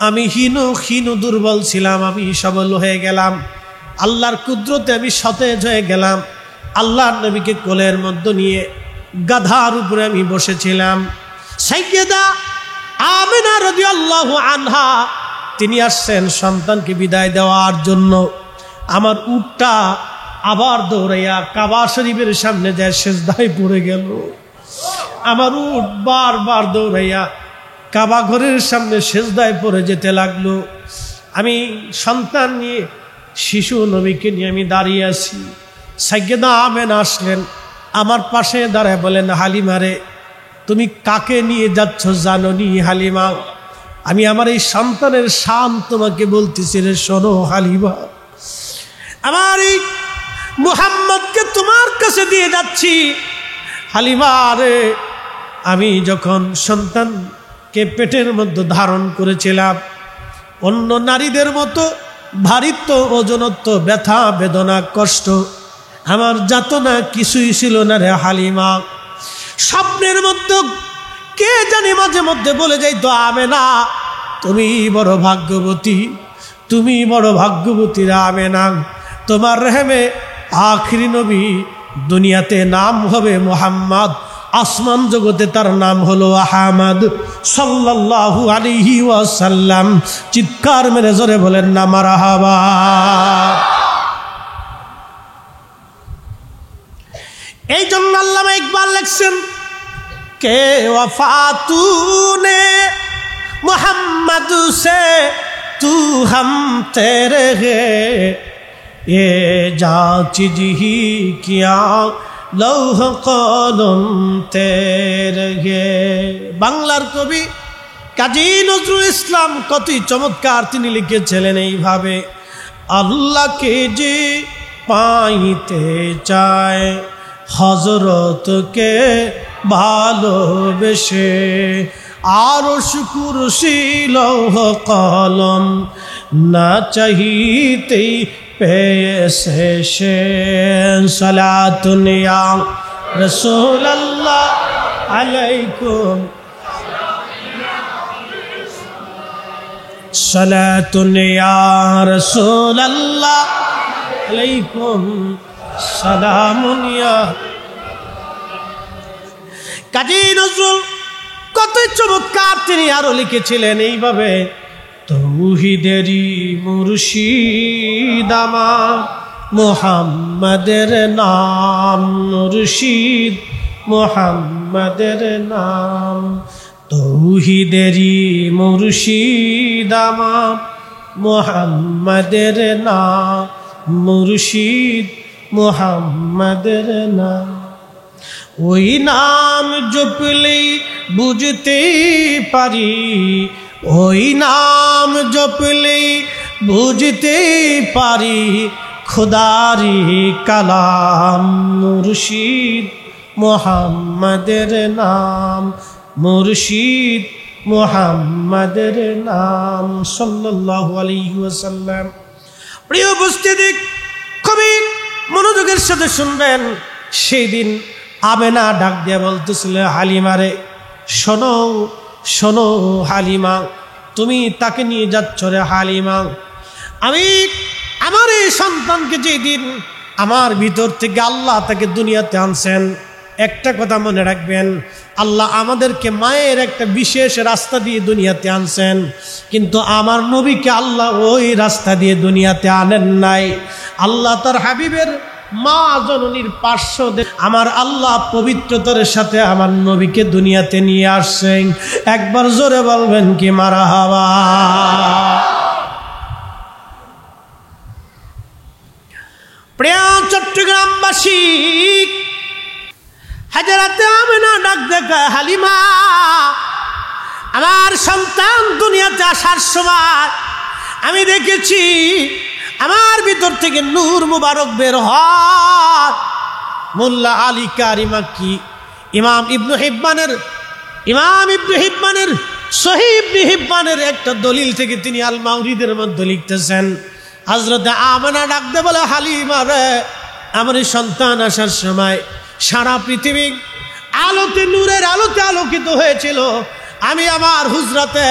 আমি হীন দুর্বল ছিলাম, আমি সবল হয়ে গেলাম, আল্লাহর কুদরতে আমি সতেজ হয়ে গেলাম। আল্লাহর নবীকে কোলের মধ্যে নিয়ে গাধার উপরে আমি বসেছিলাম। সাইয়্যিদা আমিনা রাদিয়াল্লাহু আনহা তিনি আসছেন সন্তানকে বিদায় দেওয়ার জন্য। আমার উটটা আবার দৌড়াইয়া কাবা শরীফের সামনে যায় সেজদায় পড়ে গেল। আমার উট বারবার দৌড়াইয়া কাবা ঘরের সামনে সেজদায় পড়ে যেতে লাগলো। আমি সন্তান নিয়ে, শিশু নবীকে নিয়ে আমি দাঁড়িয়ে আছি। সাইয়্যিদা আমিনা আসলেন, আমার পাশে দাঁড়ায় বলেন, হালিমা রে, তুমি কাকে নিয়ে যাচ্ছ জানো নি হালিমা? আমি আমার এই সন্তানের শান তোমাকে বলতেছি রে, শোনো হালিমা, আমার এই মুহাম্মদকে তোমার কাছে দিয়ে যাচ্ছি। হালিমা রে, আমি যখন সন্তানকে পেটের মধ্যে ধারণ করেছিলাম, অন্য নারীদের মতো ভারিত্ব, ওজনত্ব, ব্যথা, বেদনা, কষ্ট আমার যাতনা কিছুই ছিল না রে হালিমা। স্বপ্নের মধ্যে কে জানি মাঝে মধ্যে বলে যাইতো, আমেনা তুমি বড় ভাগ্যবতী, তুমি বড় ভাগ্যবতী রে আমেনা, তোমার রেহেমে আখিরি নবী দুনিয়াতে নাম হবে মুহাম্মদ, আসমান জগতে তার নাম হলো আহমদ সাল্লাল্লাহু আলাইহি ওয়াসাল্লাম। চিৎকার মেরে জোরে বলেন না মারহাবা। এই জন্য আল্লামা ইকবাল লিখছেন, কে ওয়াফা তূনে মুহাম্মদ সে তু হম তেরে হে, এ যা চিজ হি কিয়া লৌহ কলম তেরে হে। বাংলার কবি কাজী নজরুল ইসলাম কতই চমৎকার তিনি লিখেছিলেন এইভাবে, আল্লাহকে যে পাইতে চায় হযরতকে ভালোবেসে, আরশ কুরসি লৌহ কলম না চাহিতেই পেয়েছে সে। সালাতুন ইয়া রাসূলুল্লাহ আলাইকুম, সালাতুন ইয়া রাসূলুল্লাহ আলাইকুম সালামুন ইয়া। কাজী নজরুল কত চমৎকার তিনি আরো লিখেছিলেন এইভাবে, তৌহিদেরই মুর্শিদ আমার মুহাম্মাদের নাম, মুর্শিদ মুহাম্মাদের নাম, তৌহিদেরই মুর্শিদ আমার মুহাম্মাদের নাম, মুর্শিদ মুহাম্মাদের নাম। ওই নাম জপলেই বুঝতে পারি, ওই নাম জপলেই বুঝতে পারি খোদারি কালাম, মুর্শিদ মুহাম্মাদের নাম, মুর্শিদ মুহাম্মাদের নাম সাল্লাল্লাহু আলাইহি ওয়াসাল্লাম। প্রিয় উপস্থিতি, খুবই মনোযোগের সাথে শুনবেন। সেই দিন আমেনা ডাক দিয়ে বলতেছিল, হালিমারে শোনো শোনো হালিমা, তুমি তাকে নিয়ে যাচ্ছ রে হালিমা, আমি আমার এই সন্তানকে যেদিন আমার ভিতর থেকে আল্লাহ তাকে দুনিয়াতে আনছেন, একটা কথা মনে রাখবেন, আল্লাহ আমাদেরকে মায়ের একটা বিশেষ রাস্তা দিয়ে দুনিয়াতে আনছেন, কিন্তু আমার নবীকে আল্লাহ ওই রাস্তা দিয়ে দুনিয়াতে আনেন নাই। আল্লাহ তার হাবিবের মা জননীর পার্শ্ব আমার আল্লাহ পবিত্রতার সাথে আমার নবীকে দুনিয়াতে নিয়ে আসছেন। একবার জোরে বলবেন কি মারহাবা। প্রিয় চট্টগ্রামবাসী, হাজরাতে আমেনা ডাক দেখা, হালিমা আমার সন্তান দুনিয়াতে আসার সময় আমি দেখেছি আমার ভিতর থেকে নূর মুবারক বের হয়। মোল্লা আলী কারি মাক্কি ইমাম ইবনে হিব্বানের সহিহ ইবনে হিব্বানের একটা দলিল থেকে তিনি আল মাউরিদের মধ্যে লিখতেছেন, হযরতে আমেনা ডাক দে বলে, হালিমা রে, আমার সন্তান আসার সময় সারা পৃথিবী আলোতে নূরের আলোতে আলোকিত হয়েছিল। আমি আমার হুজরাতে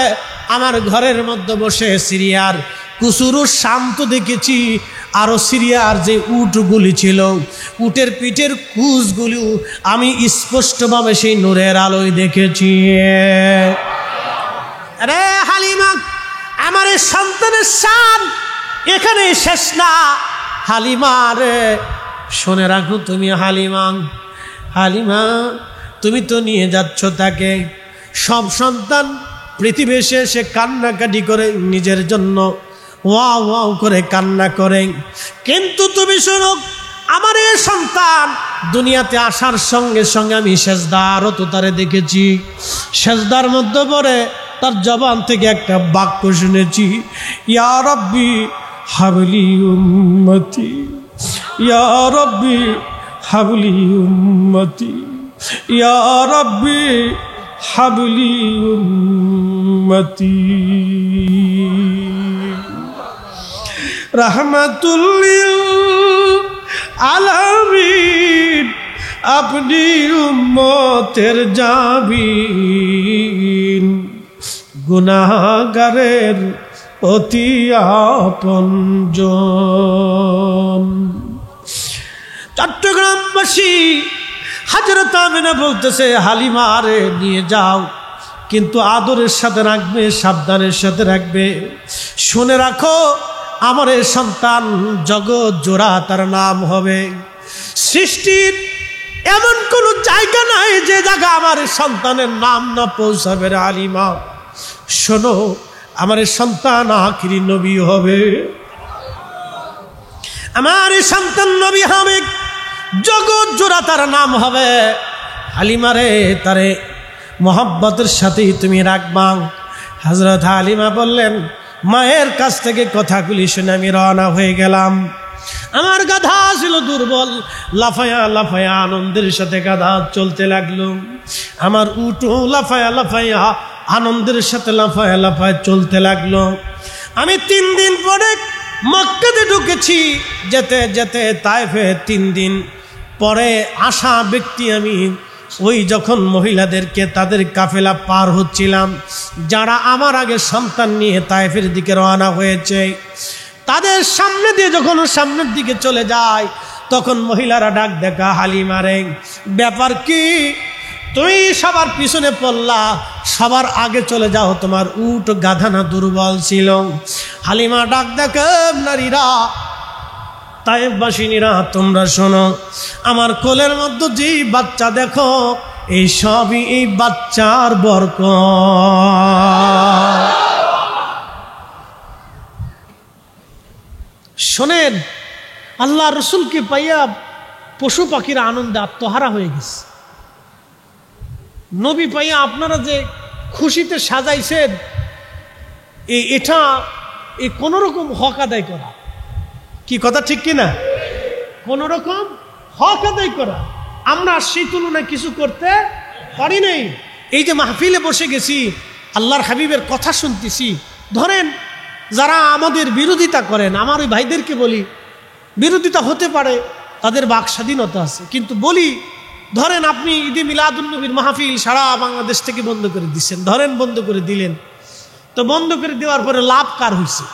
আমার ঘরের মধ্যে বসে সিরিয়ার কুসুরু শান্ত দেখেছি, আরো সিরিয়ার যে উটগুলি ছিল, উটের পিঠের কুচগুলি আমি স্পষ্টভাবে সেই নূরের আলোয় দেখেছি। আরে হালিমা, আমার এই সন্তানের শান এখানে শেষ না। হালিমা রে, শুনে রাখো তুমি হালিমা, হালিমা তুমি তো নিয়ে যাচ্ছ তাকে। সব সন্তান পৃথিবীতে এসে কান্নাকাটি করে নিজের জন্য ওয়াও ওয়াও করে কান্না করে, কিন্তু তুমি শোনো, আমার এই সন্তান দুনিয়াতে আসার সঙ্গে সঙ্গে আমি সেজদারত তারে দেখেছি। সেজদার মধ্যে পড়ে তার জবান থেকে একটা বাক্য শুনেছি, ইয়া রাব্বি হাবলি উম্মতি, ইয়া রাব্বি হাবলি উম্মতি, ইয়া রাব্বি হাবলি উম্মতি। রহমাতুল লিল আলামিন, আপনি উম্মতের জামিন, গুনাহগারের অতি আপনজন। চট্টগ্রামবাসী, হযরত আমেনা বলতেছে, হালিমা আরে নিয়ে যাও, কিন্তু আদরের সাথে রাখবে, সাবধানের সাথে রাখবে। শুনে রাখো, আমার এই সন্তান জগৎ জোড়া তার নাম হবে। সৃষ্টির এমন কোন জায়গা নাই যে জায়গা আমার সন্তানের নাম না পৌঁছাবে রে হালিমা। শোনো, আমার সন্তান আখিরি নবী হবে, আমার সন্তান নবী হবে, জগৎ জোড়া তার নাম হবে। হালিমারে, তারে মোহাব্বতের সাথেই তুমি রাখবা। হযরত হালিমা বললেন, মায়ের কাছ থেকে কথাগুলি শুনে আমি রওনা হয়ে গেলাম। আমার গাধা ছিল দুর্বল, লাফায়া লাফায়া আনন্দের সাথে গাধা চলতে লাগলো। আমার উটও লাফায়া লাফায়া আনন্দের সাথে লাফায় লাফায় চলতে লাগলো। আমি 3 দিন পরে মক্কাতে ঢুকেছি, যেতে যেতে তায়েফে 3 দিন পরে আসা ব্যক্তি আমি। ওই যখন মহিলাদেরকে তাদের কাফেলা পার হচ্ছিলাম, যারা আমার আগে সন্তান নিয়ে তায়েফের দিকে রওনা হয়েছে, তাদের সামনে দিয়ে যখন সামনের দিকে চলে যায়, তখন মহিলারা ডাক দেখা, হালিমা রে, ব্যাপার কি? তুমি সবার পিছনে পড়লা, সবার আগে চলে যাও, তোমার উট গাধা না দুর্বল ছিল? হালিমা ডাক দেখা, নারীরা, তায়েফবাসিনীরা, তোমরা শোনো, আমার কোলের মধ্যে যেই বাচ্চা দেখো, এই সবই এই বাচ্চার বরকত। শোনেন, আল্লাহ রসুলকে পাইয়া পশু পাখিরা আনন্দে আত্মহারা হয়ে গেছে। নবী পাইয়া আপনারা যে খুশিতে সাজাইছেন, এটা কোন রকম হক আদায় করা, কি কথা ঠিক কিনা? কোন রকম হক আদায় করা, আমরা সেই তুলনায় কিছু করতে পারি নাই। এই যে মাহফিলে বসে গেছি, আল্লাহর হাবিবের কথা শুনতেছি, ধরেন যারা আমাদের বিরোধিতা করেন, আমার ওই ভাইদেরকে বলি, বিরোধিতা হতে পারে, তাদের বাক স্বাধীনতা আছে, কিন্তু বলি, ধরেন আপনি ঈদে মিলাদুন্নবীর মাহফিল সারা বাংলাদেশ থেকে বন্ধ করে দিচ্ছেন, ধরেন বন্ধ করে দিলেন, তো বন্ধ করে দেওয়ার পরে লাভ কার হয়েছে?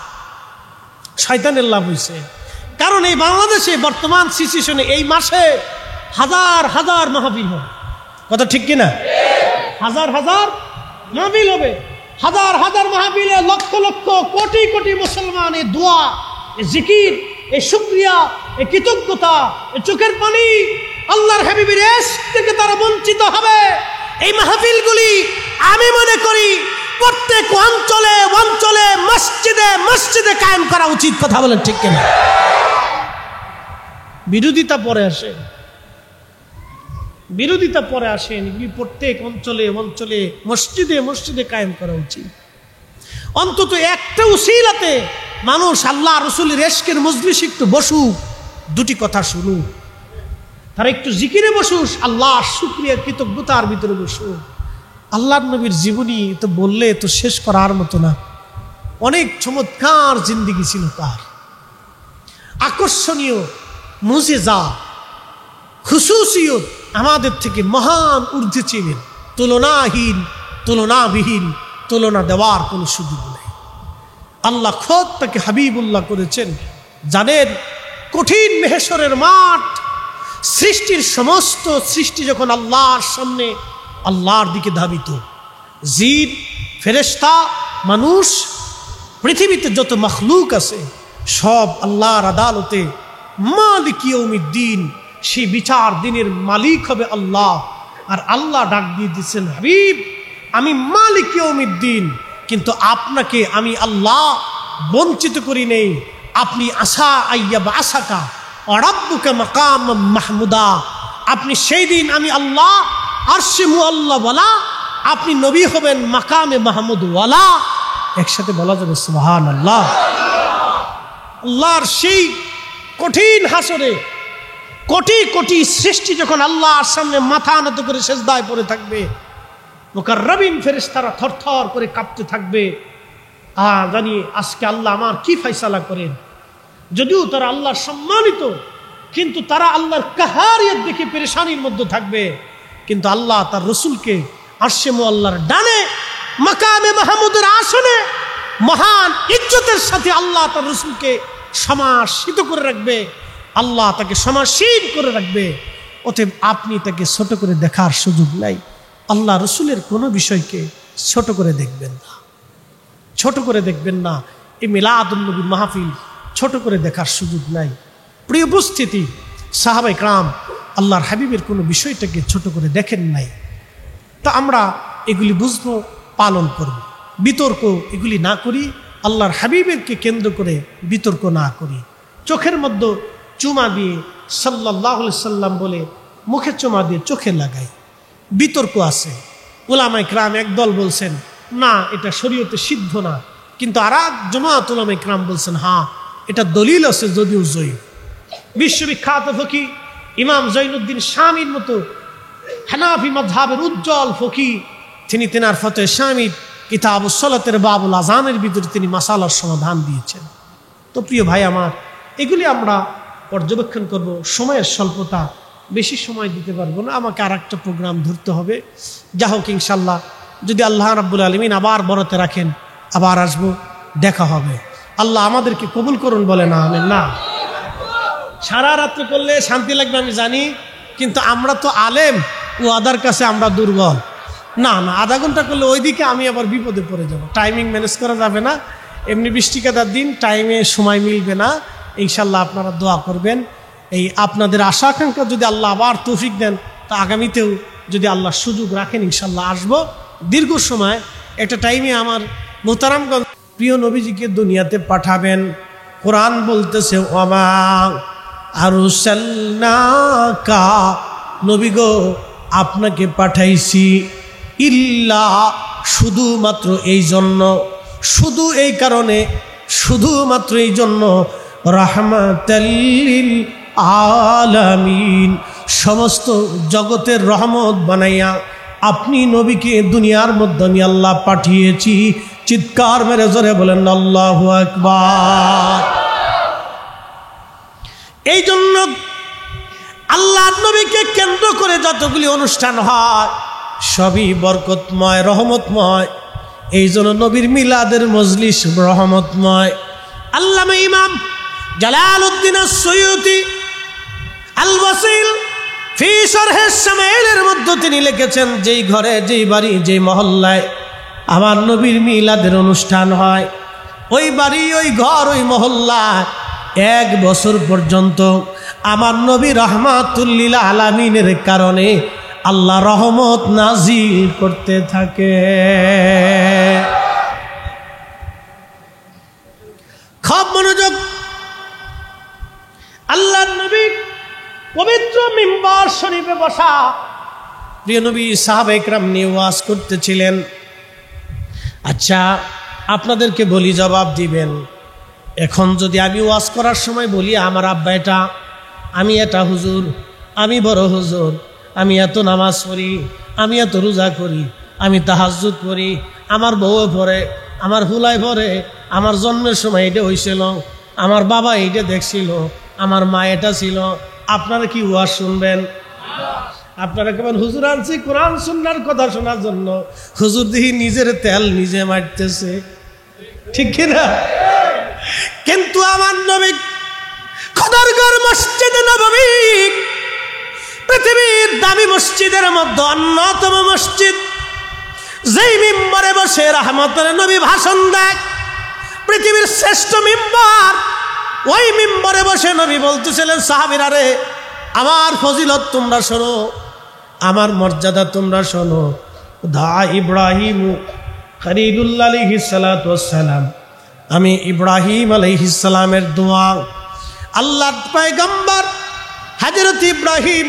শয়তানের লাভ হয়েছে। কারণ এই বাংলাদেশে বর্তমান সিচুয়েশনে এই মাসে হাজার হাজার মাহফিল হবে, কথা ঠিক কিনা? হাজার হাজার মাহফিল হবে, হাজার হাজার মাহফিলে লক্ষ লক্ষ কোটি কোটি মুসলমানের দোয়া, জিকির, এই শুকরিয়া, এই কৃতজ্ঞতা, এই চোখের পানি, আল্লাহর হাবিবের ইশক থেকে তারা বঞ্চিত হবে। এই মাহফিলগুলি আমি মনে করি প্রত্যেক অঞ্চলে অঞ্চলে মসজিদে মসজিদে কায়েম করা উচিত, কথা বলেন ঠিক কিনা? বিরোধিতা পরে আসে, বিরোধিতা পরে আসেন, এগুলি প্রত্যেক অঞ্চলে অঞ্চলে মসজিদে মসজিদে কায়েম করা উচিত। অন্তত একটা উসিলাতে মানুষ আল্লাহ রসুলের ইশকের মজলিসে একটু বসুক, দুটি কথা শুনুক, তারা একটু জিকিরে বসুক, আল্লাহ শুকরিয়া কৃতজ্ঞতার ভিতরে বসুক। আল্লাহর নবীর জীবনী তো বললে তো শেষ করার মতো না, অনেক চমৎকার জিন্দেগি ছিল তার, আকর্ষণীয় মুজিজা, খুশুসিয়ত আমাদের থেকে মহান ঊর্ধ্বে ছিলেন, তুলনাহীন, তুলনাবিহীন, তুলনা দেওয়ার কোনো সুযোগ নেই। আল্লাহ খোদ তাকে হাবিবুল্লাহ করেছেন। জানেন, কঠিন মেহেশরের মাঠ, সৃষ্টির সমস্ত সৃষ্টি যখন আল্লাহর সামনে আল্লাহর দিকে ধাবিত, জিন, ফেরেশতা, মানুষ, পৃথিবীতে যত মখলুক আছে, সব আল্লাহর আদালতে মালিক ইয়াউমিদ্দিন, সেই বিচার দিনের মালিক হবে আল্লাহ। আর আল্লাহ ডাক দিয়ে দিচ্ছেন, হাবিব, আমি মালিক ইয়াউমিদ্দিন, কিন্তু আপনাকে আমি আল্লাহ বঞ্চিত করি নেই। আপনি আসা আইয়া বা আশাকা রাব্বুকা মাকাম মাহমুদা, আপনি সেই দিন আমি আল্লাহ আরশে মুআল্লা ওয়ালা, আপনি নবী হবেন মাকামে মাহমুদ ওয়ালা। একসাথে বলা যাবে সুবহানাল্লাহ। আল্লাহর সেই কঠিন হাসরে কোটি কোটি সৃষ্টি যখন আল্লাহর সামনে মাথা নত করে সেজদায় পড়ে থাকবে, মুকাররাবিন ফেরেশতারা থরথর করে কাঁপতে থাকবে, জানি আজকে আল্লাহ আমার কি ফয়সালা করেন। যদিও তারা আল্লাহর সম্মানিত, কিন্তু তারা আল্লাহর কাহারিয়ত দেখে পেরেশানির মধ্যে থাকবে। কিন্তু আল্লাহ তার রসুলকে আরশে মুআল্লার ডানে মাকামে মাহমুদের আসনে মহান ইজ্জতের সাথে আল্লাহ তার রসুলকে সমাসীত করে রাখবে, আল্লাহ তাকে সমাসীন করে রাখবে। অতএব আপনি তাকে ছোট করে দেখার সুযোগ নাই। আল্লাহ রসুলের কোনো বিষয়কে ছোট করে দেখবেন না, ছোট করে দেখবেন না। এই মিলাদুন্নবী মাহফিল ছোট করে দেখার সুযোগ নাই। প্রিয় উপস্থিতি, সাহাবায়ে কেরাম আল্লাহর হাবিবের কোনো বিষয়টাকে ছোট করে দেখেন নাই। তো আমরা এগুলি বুঝবো, পালন করব। বিতর্ক এগুলি না করি, আল্লাহর হাবিবেরকে কেন্দ্র করে বিতর্ক না করি। চোখের মধ্যে চুমা দিয়ে সাল্লাল্লাহু আলাইহি সাল্লাম বলে মুখে চুমা দিয়ে চোখে লাগাই, বিতর্ক আছে। উলামায়ে কেরাম একদল বলছেন না, এটা শরীয়তে সিদ্ধ না, কিন্তু আর এক জামাত উলামায়ে কেরাম বলছেন হ্যাঁ, এটা দলিল আছে যদিও জয়ীফ। বিশ্ববিখ্যাত ফকি ইমাম জৈনুদ্দিন শামীর মতো হানাফি মাযহাবের উজ্জ্বল ফকি তিনি তেনার ফতোয়া শামী কিতাবুস সালাতের বাবুল আযানের ভিতরে তিনি মাসালার সমাধান দিয়েছেন। তো প্রিয় ভাই আমার, এগুলি আমরা পর্যবেক্ষণ করব। সময়ের স্বল্পতা, বেশি সময় দিতে পারবো না, আমাকে আর একটা প্রোগ্রাম ধরতে হবে। যা হোক, ইনশাল্লাহ যদি আল্লাহ রাব্বুল আলামিন আবার বরতে রাখেন, আবার আসবো, দেখা হবে। আল্লাহ আমাদেরকে কবুল করুন, বলে না আমিন। না, সারা রাত্র করলে শান্তি লাগবে আমি জানি, কিন্তু আমরা তো আলেম, ও আদার কাছে আমরা দুর্বল। না না, আধা ঘন্টা করলে ওইদিকে আমি আবার বিপদে পড়ে যাব। টাইমিং ম্যানেজ করা যাবে না, এমনি বৃষ্টিকাদার দিন, টাইমে সময় মিলবে না। ইনশাল্লাহ আপনারা দোয়া করবেন। এই আপনাদের আশা আকাঙ্ক্ষা যদি আল্লাহ আবার তৌফিক দেন, তা আগামীতেও যদি আল্লাহ সুযোগ রাখেন, ইনশাল্লাহ আসবো। দীর্ঘ সময় একটা টাইমে আমার মোহতারামগঞ্জ প্রিয় নবীজিকে দুনিয়াতে পাঠাবেন। কোরআন বলতেছে, ওমা আরসালনাকা, নবী গো আপনাকে পাঠাইছি, ইল্লা শুধুমাত্র এই জন্য, শুধু এই কারণে, শুধুমাত্র এই জন্য, রাহমাতাল লিল আলামিন, সমস্ত জগতের রহমত বানাইয়া আপনি নবীকে দুনিয়ার মধ্যে আমি আল্লাহ পাঠিয়েছি। চিৎকার মেরে জোরে বলেন আল্লাহু আকবার। এই জন্য আল্লাহর নবীকে কেন্দ্র করে যতগুলি অনুষ্ঠান হয় সবই বরকতময়, রহমতময়। এই জন্য নবীর মিলাদের মজলিস রহমতময়। আল্লামা ইমাম জালালউদ্দিন আস-সুয়ুতি আল ওয়াসিল ফি শরহে শামাইলের মধ্যে তিনি লিখেছেন, যেই ঘরে, যেই বাড়ি, যেই মহল্লায় আমার নবীর মিলাদের অনুষ্ঠান হয়, ওই বাড়ি, ওই ঘর, ওই মহল্লায় 1 বছর পর্যন্ত আমার নবী রাহমাতুল লিল আলামিনের কারণে আল্লাহ রহমত নাজিল করতে থাকে। খুব মনোযোগ। আল্লাহর নবী পবিত্র মিম্বার শরীফে বসা প্রিয় নবী সাহাবা ইকরাম নিয়ে ওয়াজ করতেছিলেন। আচ্ছা, আপনাদেরকে বলি, জবাব দিবেন। এখন যদি আমি ওয়াজ করার সময় বলি আমার আব্বা এটা, আমি এটা হুজুর, আমি বড় হুজুর, আমি এত নামাজ পড়ি, আমি এত রোজা করি, আমি তাহাজ্জুদ করি, আমার বউ পড়ে, আমার হুলাই পড়ে, আমার জন্মের সময় এটা হয়েছিল, আমার বাবা এইটা দেখছিল, আমার মা এটা ছিল, আপনারা কি ওয়াজ শুনবেন? আপনারা কেমন হুজুর আনছি কোরআন সুন্নাহর কথা শোনার জন্য, হুজুর দেখি নিজের তেল নিজে মারতেছে, ঠিক কিনা? কিন্তু আমার নবী খোদার ঘর মসজিদে নববী, পৃথিবীর দামি মসজিদের মধ্যে অন্যতম মসজিদ, যেই মিম্বরে বসে রাহমাতের নবী ভাষণ দেয়, পৃথিবীর শ্রেষ্ঠ মিম্বর। ওই মিম্বরে বসে নবী বলতেছিলেন, সাহাবীরা রে, আমার ফজিলত তোমরা শোনো, আমার মর্যাদা তোমরা শোনো। দা ইব্রাহিম খলিলুল্লাহ আলাইহিস সালাতু ওয়াস সালাম, আমি ইব্রাহিম আলাইহিস সালামের দোয়া, আল্লাহর পয়গম্বর হযরত ইব্রাহিম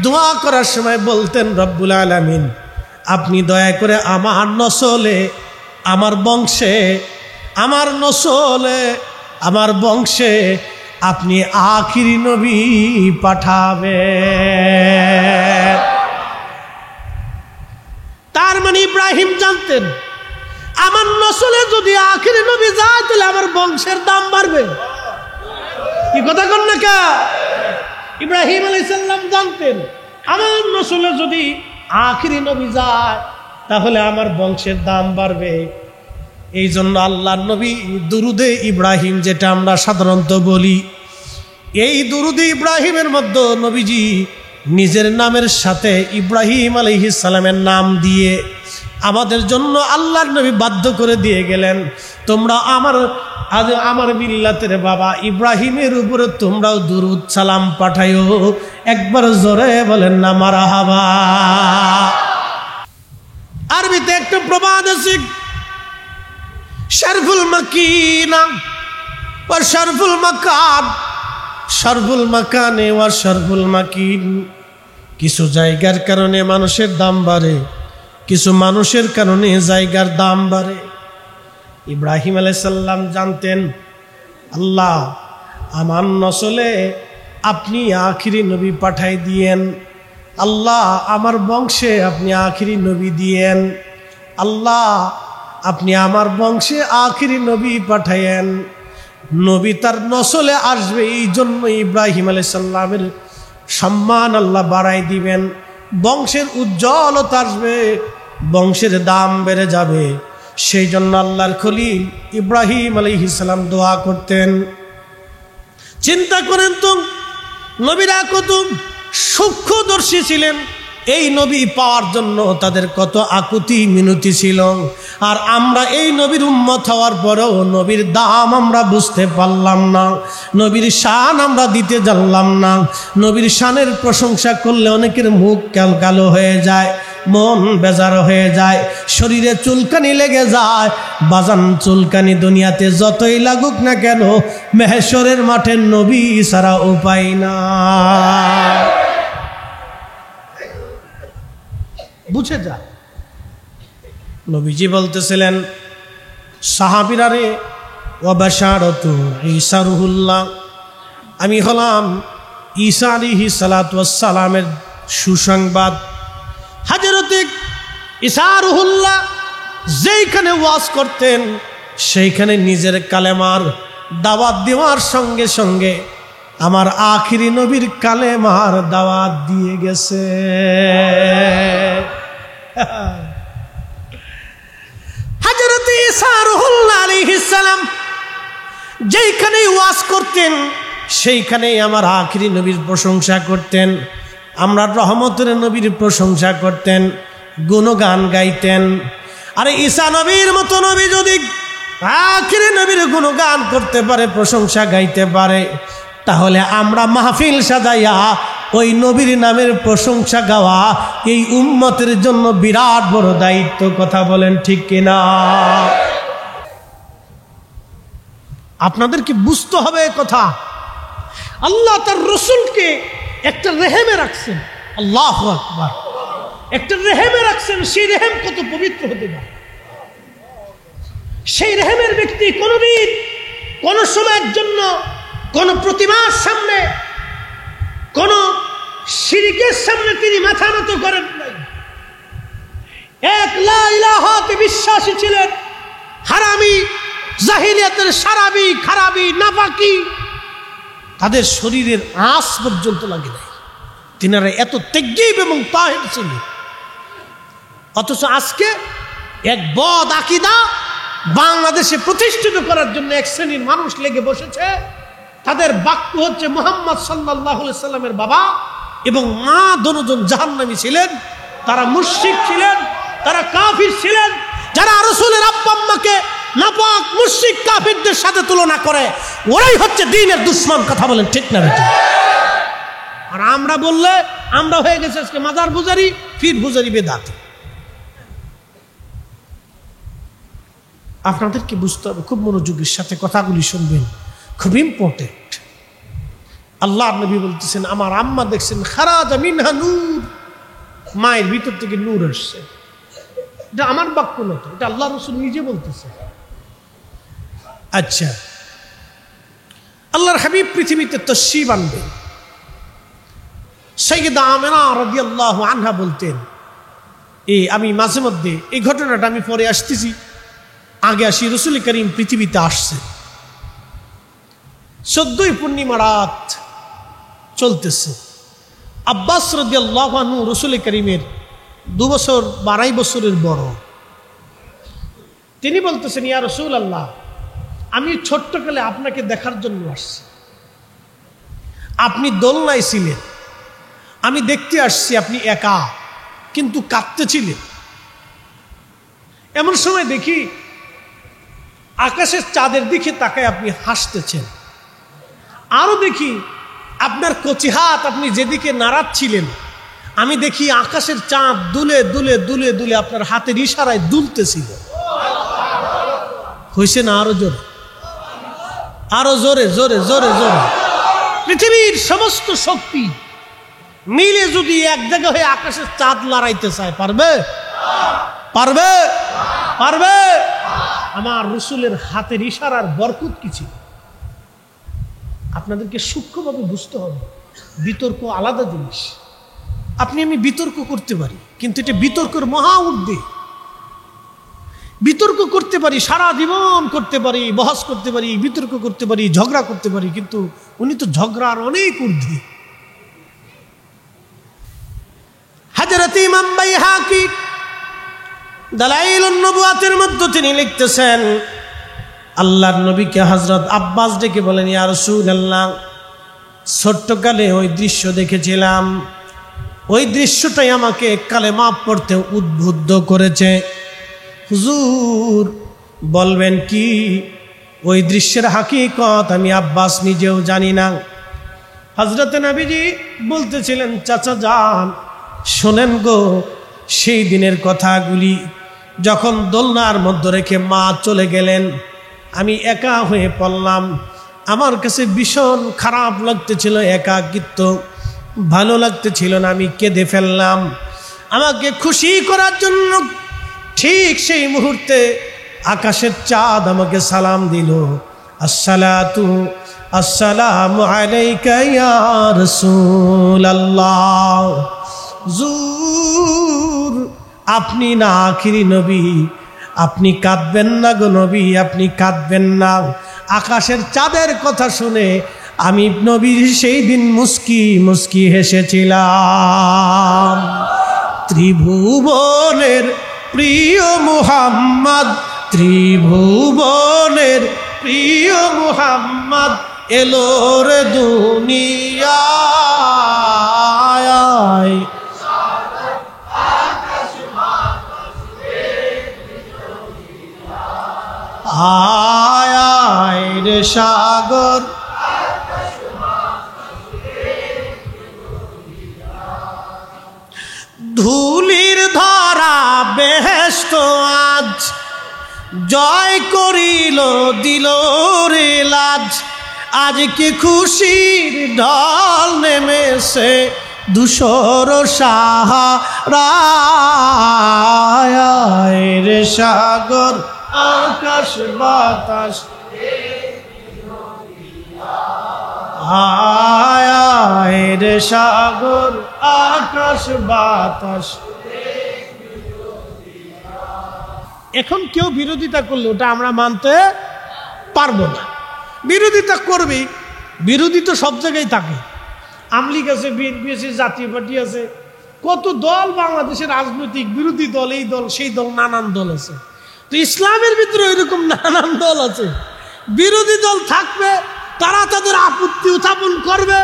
দোয়া করার সময় বলতেন, রব্বুল আলামিন আপনি দয়া করে আমার নসলে, আমার বংশে, আমার নসলে, আমার বংশে আপনি আখিরি নবী পাঠাবেন। তার মানে ইব্রাহিম জানতেন আমার নসলে যদি আখিরি নবী যায় তাহলে আমার বংশের দাম বাড়বে। কি কথা কন না কা? ইব্রাহিম আলাইহিস সালাম জানতেন আমার নসলে যদি আখিরি নবী যায় তাহলে আমার বংশের দাম বাড়বে। এই জন্য আল্লাহর নবী দুরুদে ইব্রাহিম, যেটা আমরা সাধারণত বলি, এই দুরুদে ইব্রাহিমের মধ্যে নবীজি নিজের নামের সাথে ইব্রাহিম আলাইহিস সালামের নাম দিয়ে আমাদের জন্য আল্লাহর নবী বাধ্য করে দিয়ে গেলেন, তোমরা আমার মিল্লাতের বাবা ইব্রাহিমের উপরে তোমরাও দুরুদ সালাম পাঠাইও। একবার জোরে বলেন না মারহাবা। আরবিতে একটা প্রবাদ আছে, শরফুল মাকিনা ওয়া শরফুল মাকান, শরফুল মাকানে ওয়া শরফুল মাকিন। কিছু জায়গার কারণে মানুষের দাম বাড়ে, কিছু মানুষের কারণে জায়গার দাম বাড়ে। ইব্রাহিম আলাইহিস সালাম জানতেন, আল্লাহ আমার নসলে আপনি আখিরি নবী পাঠাই দিয়েন, আল্লাহ আমার বংশে আপনি আখিরি নবী দিয়েন। আল্লাহ আপনি আমার বংশে আখিরি নবী পাঠায়েন, নবী তার নসলে আসবে, এই জন্য ইব্রাহিম আলাইহিস সালামের সম্মান আল্লাহ বাড়াই দিবেন, বংশের উজ্জ্বলতা আসবে, বংশের দাম বেড়ে যাবে। সেই জন্য আল্লাহর খলিল ইব্রাহিম আলাইহিস সালাম দোয়া করতেন। চিন্তা করেন তো, নবীরা কত সূক্ষ্মদর্শী ছিলেন, এই নবী পাওয়ার জন্য তাদের কত আকুতি মিনতি ছিল। আর আমরা এই নবীর উম্মত হওয়ার পরেও নবীর দাম আমরা বুঝতে পারলাম না, নবীর শান আমরা দিতে জানলাম না। নবীর শানের প্রশংসা করলে অনেকের মুখ কালো হয়ে যায়, মন বেজার হয়ে যায়, শরীরে চুলকানি লেগে যায়। বাজান, চুলকানি দুনিয়াতে যতই লাগুক না কেন, মেহেশরের মাঠে নবী ছাড়া উপায় না। বুঝে যা। নবীজি বলতেছিলেন, সাহাবীরা রে, ওয়াবাশারাতু ঈসা রুহুল্লাহ, আমি হলাম ঈসা আলাইহিস সালাতু ওয়াস সালামের সুসংবাদ। হযরতে ঈসা রুহুল্লাহ যেইখানে ওয়াজ করতেন, সেইখানে নিজের কালেমার দাওয়াত দেওয়ার সঙ্গে সঙ্গে আমার আখিরি নবীর কালেমার দাওয়াত দিয়ে গেছে। হযরত ঈসা রুহুল্লাহ আলাইহিস সালাম যেইখানে ওয়াজ করতেন, সেইখানেই আমার আখিরি নবীর প্রশংসা করতেন, আমরা রহমতের নবীর প্রশংসা করতেন, গুণগান গাইতেন। আরে ঈসা নবীর মতো নবী যদি আখিরি নবীর গুণগান করতে পারে, প্রশংসা গাইতে পারে, তাহলে আমরা মাহফিল সাজাইয়া ওই নবীর নামের প্রশংসা গাওয়া এই উম্মতের জন্য বিরাট বড় দায়িত্ব। কথা বলেন ঠিক কিনা? আপনাদেরকে বুঝতে হবে কথা। আল্লাহ তার রসুলকে একটা রেহেমে রাখছেন, আল্লাহু আকবার, একটা রেহেমে রাখছেন। সেই রেহেম কত পবিত্র হতে পারে। সেই রেহেমের ব্যক্তি কোনদিন কোন সময়ের জন্য কোন প্রতিমার সামনে, কোন শিরকের সামনে তিনি মাথা নত করেন নাই। এক লা ইলাহাতে বিশ্বাসী ছিলেন। হারামি, জাহিলিয়াতের সারাবি, খারাবি, নাপাকি তাদের শরীরের আঁশ পর্যন্ত লাগে নাই। তিনারা এত তেজ্জিব এবং তাহের ছিলেন। অথচ আজকে এক বদ আকীদা বাংলাদেশে প্রতিষ্ঠিত করার জন্য এক শ্রেণীর মানুষ লেগে বসেছে। তাদের বাক্য হচ্ছে মুহাম্মদ সাল্লাল্লাহু আলাইহি সাল্লামের বাবা এবং মা দুজন জাহান্নামী ছিলেন, তারা মুশরিক ছিলেন, তারা কাফির ছিলেন। যারা রাসূলের আব্বা আম্মাকে নাপাক মুশরিক কাফিরদের সাথে তুলনা করে, ওরাই হচ্ছে দ্বীনের দুশমন। কথা বলেন ঠিক না বেটা? আর আমরা বললে আমরা হয়ে গেছে আজকে মাজার পূজারি, পীর পূজারি, বেদাতি। আপনাদেরকে বুঝতে হবে, খুব মনোযোগের সাথে কথাগুলি শুনবেন, খুব ইম্পর্টেন্ট। আল্লাহর নবী বলতেছেন, আমার আম্মা দেখছেন খারাজা মিনহা নূর, মায়ের ভিতর থেকে নূর আসছে। এটা আমার বাক্য না, এটা আল্লাহ রাসূল নিজে বলতেছে। আচ্ছা, আল্লাহর হাবিব পৃথিবীতে তাশরীফ আনবেন। সাইয়্যিদা আমিনা রাদিয়াল্লাহু আনহা বলতেন, আমি মাঝে মধ্যে এই ঘটনাটা আমি পরে আসতেছি, আগে আসি, রাসূল করিম পৃথিবীতে আসছেন। 14ই পূর্ণিমা রাত চলতেছে। আব্বাস রাদিয়াল্লাহু আনহু রাসূল করিমের 2 বছর 2.5 বছরের বড়। তিনি বলতেছেন, ইয়া রাসূলুল্লাহ, আমি ছোট্টকালে আপনাকে দেখার জন্য আসছি। আপনি দোলনায় ছিলেন, আমি দেখতে আসছি আপনি একা, কিন্তু কাঁদতেছিলেন। এমন সময় দেখি আকাশের চাঁদের দিকে তাকায় আপনি হাসতেছেন। আরো দেখি আপনার কচি হাত আপনি যেদিকে নাড়াচ্ছিলেন, আমি দেখি আকাশের চাঁদ দুলে দুলে দুলে দুলে আপনার হাতের ইশারায় দুলতেছিল। হইছে না? আরো জোরে, আরো জোরে, জোরে জোরে জোরে। পৃথিবীর সমস্ত শক্তি মিলে যদি এক জায়গা হয়ে আকাশের চাঁদ লড়াইতে চায়, পারবে? পারবে? পারবে? আমার রাসূলের হাতের ইশারার বরকত কি ছিল? আপনাদেরকে সূক্ষ্মভাবে বুঝতে হবে। বিতর্ক আলাদা জিনিস। আপনি আমি বিতর্ক করতে পারি, কিন্তু এটা বিতর্কের মহা ঊর্ধ্বে। বিতর্ক করতে পারি, সারা জীবন করতে পারি, বহস করতে পারি, বিতর্ক করতে পারি, ঝগড়া করতে পারি, কিন্তু উনি তো ঝগড়ার অনেক ঊর্ধ্বে। হযরত ইমাম বাইহাকি দালাইলুন নবুয়াতের মধ্যে তিনি লিখতেছেন, আল্লাহর নবীকে হযরত আব্বাস ডেকে বলেন, ইয়া রাসূলুল্লাহ, ছোট্টকালে ওই দৃশ্য দেখেছিলাম, ওই দৃশ্যটাই আমাকে কালেমা পড়তে উদ্বুদ্ধ করেছে। হুজুর বলবেন কি? ওই দৃশ্যের হাকিকত আমি আব্বাস নিজেও জানি না। হযরত নবীজি বলতেছিলেন, চাচা যান শোনেন গো, সেই দিনের কথাগুলি, যখন দোলনার মধ্যে রেখে মা চলে গেলেন, আমি একা হয়ে পড়লাম। আমার কাছে ভীষণ খারাপ লাগতেছিল, একাকিত্ব ভালো লাগতেছিল না, আমি কেঁদে ফেললাম। আমাকে খুশি করার জন্য ঠিক সেই মুহূর্তে আকাশের চাঁদ আমাকে সালাম দিল, আসসালাতু আসসালামু আলাইকা ইয়া রাসূলুল্লাহ। হুজুর আপনি না আখিরি নবী, আপনি কাঁদবেন না গো নবী, আপনি কাঁদবেন না। আকাশের চাঁদের কথা শুনে আমি নবীর সেই দিন মুস্কি মুস্কি হেসেছিলাম। ত্রিভুবনের প্রিয় মুহাম্মদ, ত্রিভুবনের প্রিয় মুহাম্মদ এলো রে দুনিয়ায়। আয় আয় রে সাগর, ধুলির ধরা বেহেশত আজ জয় করিল দিল রে লাজ। আজকে খুশির ঢল নেমেছে ধূসর সাহারায় রে সাগর আকাশ বাতাস, আয় আয় রে সাগর আকাশ বাতাস। এখন কেউ বিরোধিতা করলে ওটা আমরা মানতে পারবো না। বিরোধিতা করবে, বিরোধী তো সব জায়গায় থাকে। আওয়ামী লীগ আছে, বিএনপি আছে, জাতীয় পার্টি আছে, কত দল বাংলাদেশের রাজনৈতিক বিরোধী দল, এই দল সেই দল, নানান দল আছে। তো ইসলামের ভিতরে এরকম নানান দল আছে। বিরোধী দল থাকবে, তারা তাদের আপত্তি উত্থাপন করবে,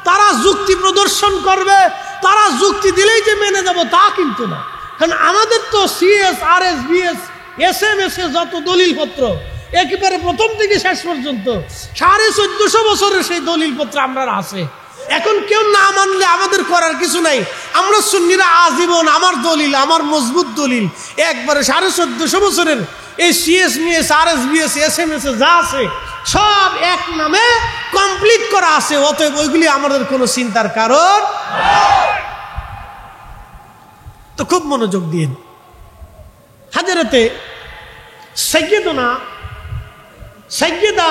তারা যুক্তি প্রদর্শন করবে, তারা যুক্তি দিলেই যে মেনে যাব তা কিন্তু না। কারণ আমাদের তো সিএস, আরএস, বিএস, এসএমএস যত দলিলপত্র একেবারে প্রথম থেকে শেষ পর্যন্ত 1450 বছরের সেই দলিলপত্র আমরা আছে। এখন কেউ না মানলে আমাদের করার কিছু নাই। আমরা সুন্নিরা আজীবন আমার দলিল, আমার মজবুত দলিল, একবারে 1450 বছরের এই সিএস, মিএস, আরএস, বিএস, এসএমএস যা আছে সব এক নামে কমপ্লিট করা আছে। অতএব ওইগুলি আমাদের কোনো চিন্তার কারণ। তো খুব মনোযোগ দিয়ে হাজরতে সাইয়্যিদা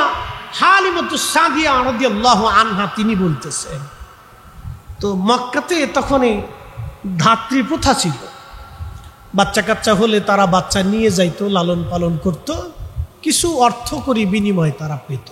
হালিমাতুস সাদিয়া রাদিয়াল্লাহু আনহা তিনি বলতেছেন, তো মক্কাতে তখনই ধাত্রী প্রথা ছিল। বাচ্চা কাচ্চা হলে তারা বাচ্চা নিয়ে যাইতো, লালন পালন করত, কিছু অর্থকরী বিনিময় তারা পেত।